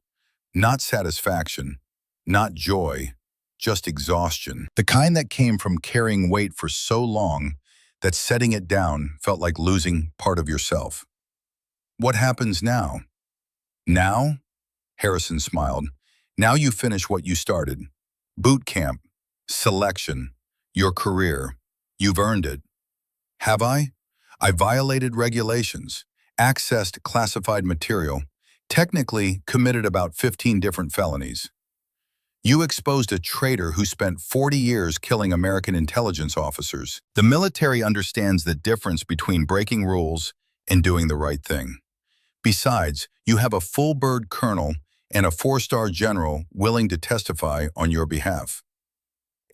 Not satisfaction, not joy, just exhaustion. The kind that came from carrying weight for so long that setting it down felt like losing part of yourself. "What happens now?" "Now?" Harrison smiled. "Now you finish what you started. Boot camp, selection, your career. You've earned it." "Have I?" "I violated regulations, accessed classified material, technically committed about 15 different felonies. You exposed a traitor who spent 40 years killing American intelligence officers. The military understands the difference between breaking rules and doing the right thing. Besides, you have a full-bird colonel and a 4-star general willing to testify on your behalf."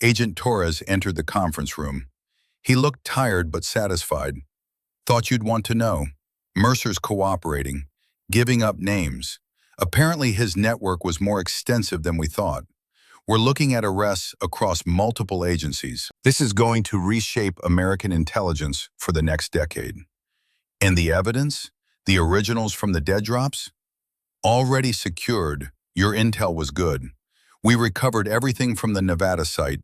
Agent Torres entered the conference room. He looked tired but satisfied. "Thought you'd want to know. Mercer's cooperating, giving up names. Apparently his network was more extensive than we thought. We're looking at arrests across multiple agencies. This is going to reshape American intelligence for the next decade." "And the evidence? The originals from the dead drops?" Already secured, your intel was good. We recovered everything from the Nevada site.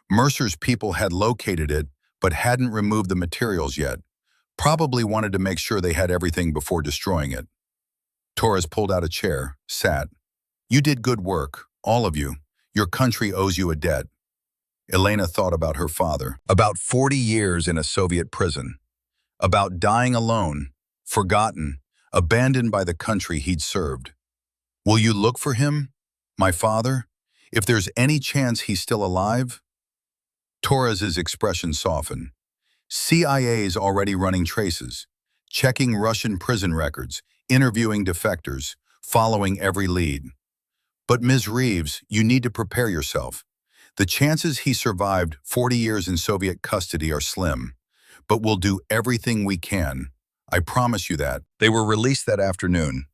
Mercer's people had located it, but hadn't removed the materials yet. Probably wanted to make sure they had everything before destroying it. Torres pulled out a chair, sat. You did good work, all of you. Your country owes you a debt. Elena thought about her father, about 40 years in a Soviet prison, about dying alone, forgotten, abandoned by the country he'd served. Will you look for him, my father? If there's any chance he's still alive? Torres's expression softened. CIA's already running traces, checking Russian prison records, interviewing defectors, following every lead. But Ms. Reeves, you need to prepare yourself. The chances he survived 40 years in Soviet custody are slim, but we'll do everything we can. I promise you that. They were released that afternoon,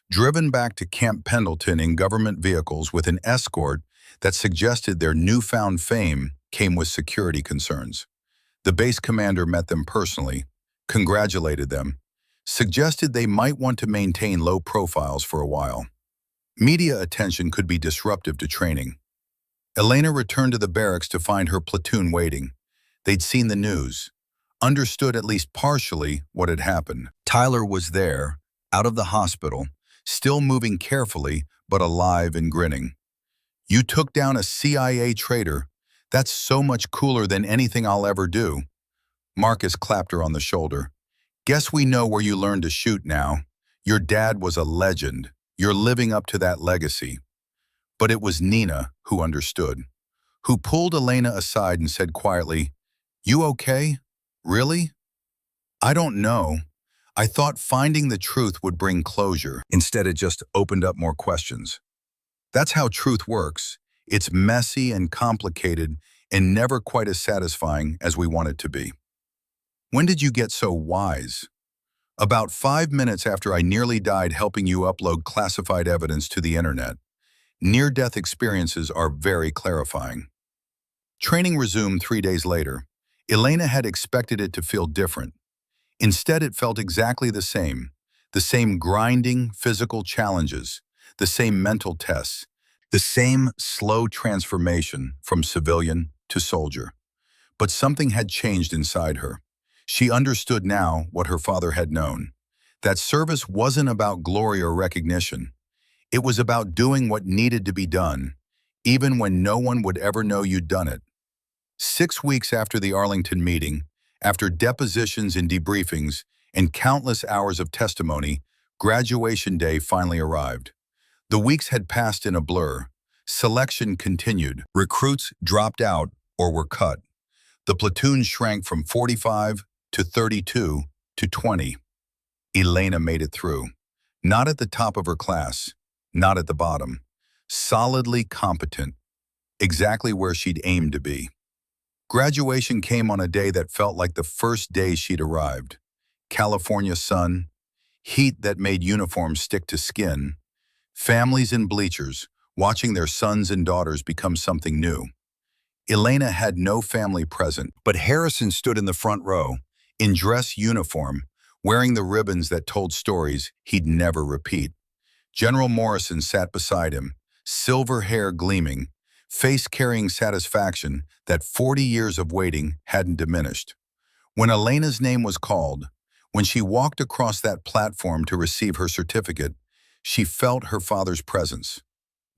driven back to Camp Pendleton in government vehicles with an escort that suggested their newfound fame came with security concerns. The base commander met them personally, congratulated them, suggested they might want to maintain low profiles for a while. Media attention could be disruptive to training. Elena returned to the barracks to find her platoon waiting. They'd seen the news, understood at least partially what had happened. Tyler was there, out of the hospital, still moving carefully, but alive and grinning. You took down a CIA traitor. That's so much cooler than anything I'll ever do. Marcus clapped her on the shoulder. Guess we know where you learned to shoot now. Your dad was a legend. You're living up to that legacy. But it was Nina who understood, who pulled Elena aside and said quietly, You okay? Really? I don't know. I thought finding the truth would bring closure. Instead, it just opened up more questions. That's how truth works. It's messy and complicated and never quite as satisfying as we want it to be. When did you get so wise? About 5 minutes after I nearly died helping you upload classified evidence to the internet. Near-death experiences are very clarifying. Training resumed 3 days later. Elena had expected it to feel different. Instead, it felt exactly the same grinding physical challenges, the same mental tests, the same slow transformation from civilian to soldier. But something had changed inside her. She understood now what her father had known, that service wasn't about glory or recognition. It was about doing what needed to be done, even when no one would ever know you'd done it. 6 weeks after the Arlington meeting, after depositions and debriefings and countless hours of testimony, graduation day finally arrived. The weeks had passed in a blur. Selection continued. Recruits dropped out or were cut. The platoon shrank from 45 to 32 to 20. Elena made it through. Not at the top of her class, not at the bottom. Solidly competent. Exactly where she'd aimed to be. Graduation came on a day that felt like the first day she'd arrived. California sun, heat that made uniforms stick to skin, families in bleachers watching their sons and daughters become something new. Elena had no family present, but Harrison stood in the front row, in dress uniform, wearing the ribbons that told stories he'd never repeat. General Morrison sat beside him, silver hair gleaming, face carrying satisfaction that 40 years of waiting hadn't diminished. When Elena's name was called, when she walked across that platform to receive her certificate, she felt her father's presence.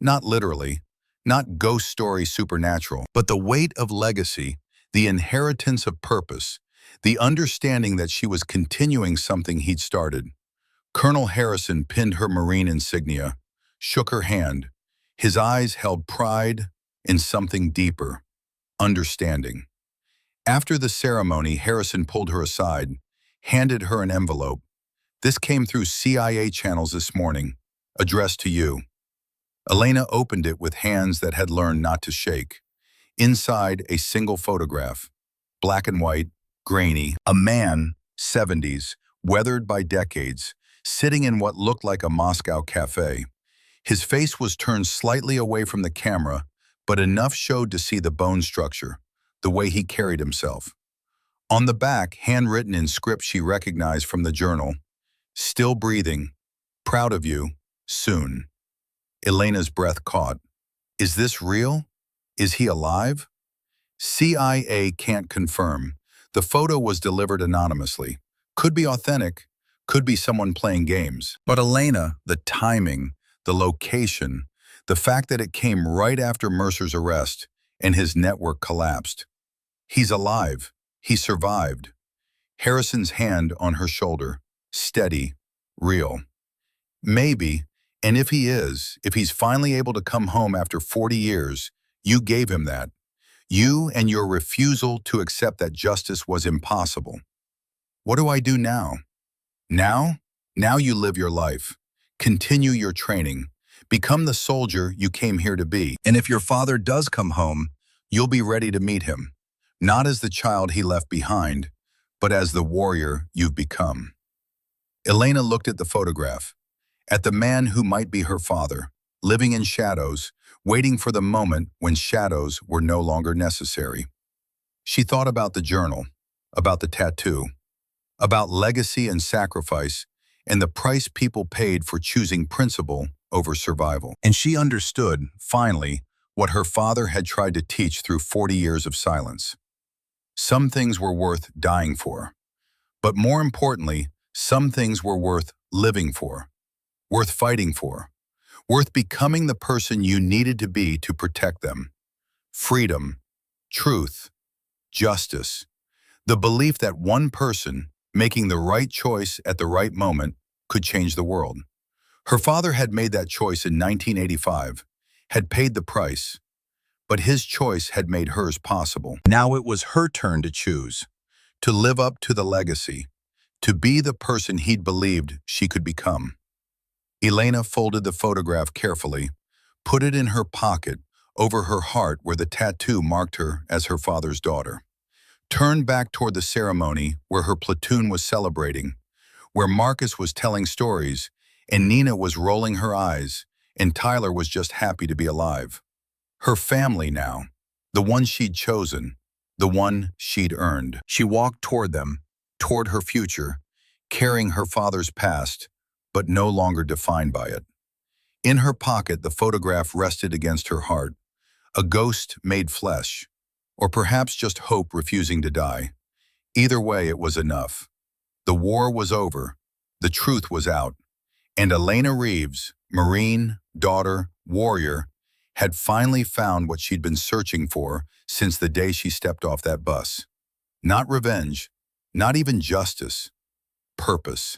Not literally, not ghost story supernatural, but the weight of legacy, the inheritance of purpose, the understanding that she was continuing something he'd started. Colonel Harrison pinned her Marine insignia, shook her hand. His eyes held pride in something deeper, understanding. After the ceremony, Harrison pulled her aside, handed her an envelope. This came through CIA channels this morning, addressed to you. Elena opened it with hands that had learned not to shake. Inside, a single photograph, black and white, grainy, a man, 70s, weathered by decades, sitting in what looked like a Moscow cafe. His face was turned slightly away from the camera, but enough showed to see the bone structure, the way he carried himself. On the back, handwritten in script she recognized from the journal, still breathing, proud of you, Soon. Elena's breath caught. Is this real? Is he alive? CIA can't confirm. The photo was delivered anonymously. Could be authentic, could be someone playing games. But Elena, the timing, the location, the fact that it came right after Mercer's arrest and his network collapsed. He's alive. He survived. Harrison's hand on her shoulder. Steady. Real. Maybe, and if he is, if he's finally able to come home after 40 years, you gave him that. You and your refusal to accept that justice was impossible. What do I do now? Now you live your life. Continue your training. Become the soldier you came here to be. And if your father does come home, you'll be ready to meet him. Not as the child he left behind, but as the warrior you've become. Elena looked at the photograph, at the man who might be her father, living in shadows, waiting for the moment when shadows were no longer necessary. She thought about the journal, about the tattoo, about legacy and sacrifice, and the price people paid for choosing principle over survival. And she understood, finally, what her father had tried to teach through 40 years of silence. Some things were worth dying for, but more importantly, some things were worth living for, worth fighting for, worth becoming the person you needed to be to protect them. Freedom, truth, justice, the belief that one person, making the right choice at the right moment, could change the world. Her father had made that choice in 1985, had paid the price, but his choice had made hers possible. Now it was her turn to choose, to live up to the legacy, to be the person he'd believed she could become. Elena folded the photograph carefully, put it in her pocket over her heart where the tattoo marked her as her father's daughter, turned back toward the ceremony where her platoon was celebrating, where Marcus was telling stories, and Nina was rolling her eyes, and Tyler was just happy to be alive. Her family now, the one she'd chosen, the one she'd earned. She walked toward them, toward her future, carrying her father's past, but no longer defined by it. In her pocket, the photograph rested against her heart, a ghost made flesh, or perhaps just hope refusing to die. Either way, it was enough. The war was over, the truth was out, and Elena Reeves, Marine, daughter, warrior, had finally found what she'd been searching for since the day she stepped off that bus. Not revenge, not even justice, purpose.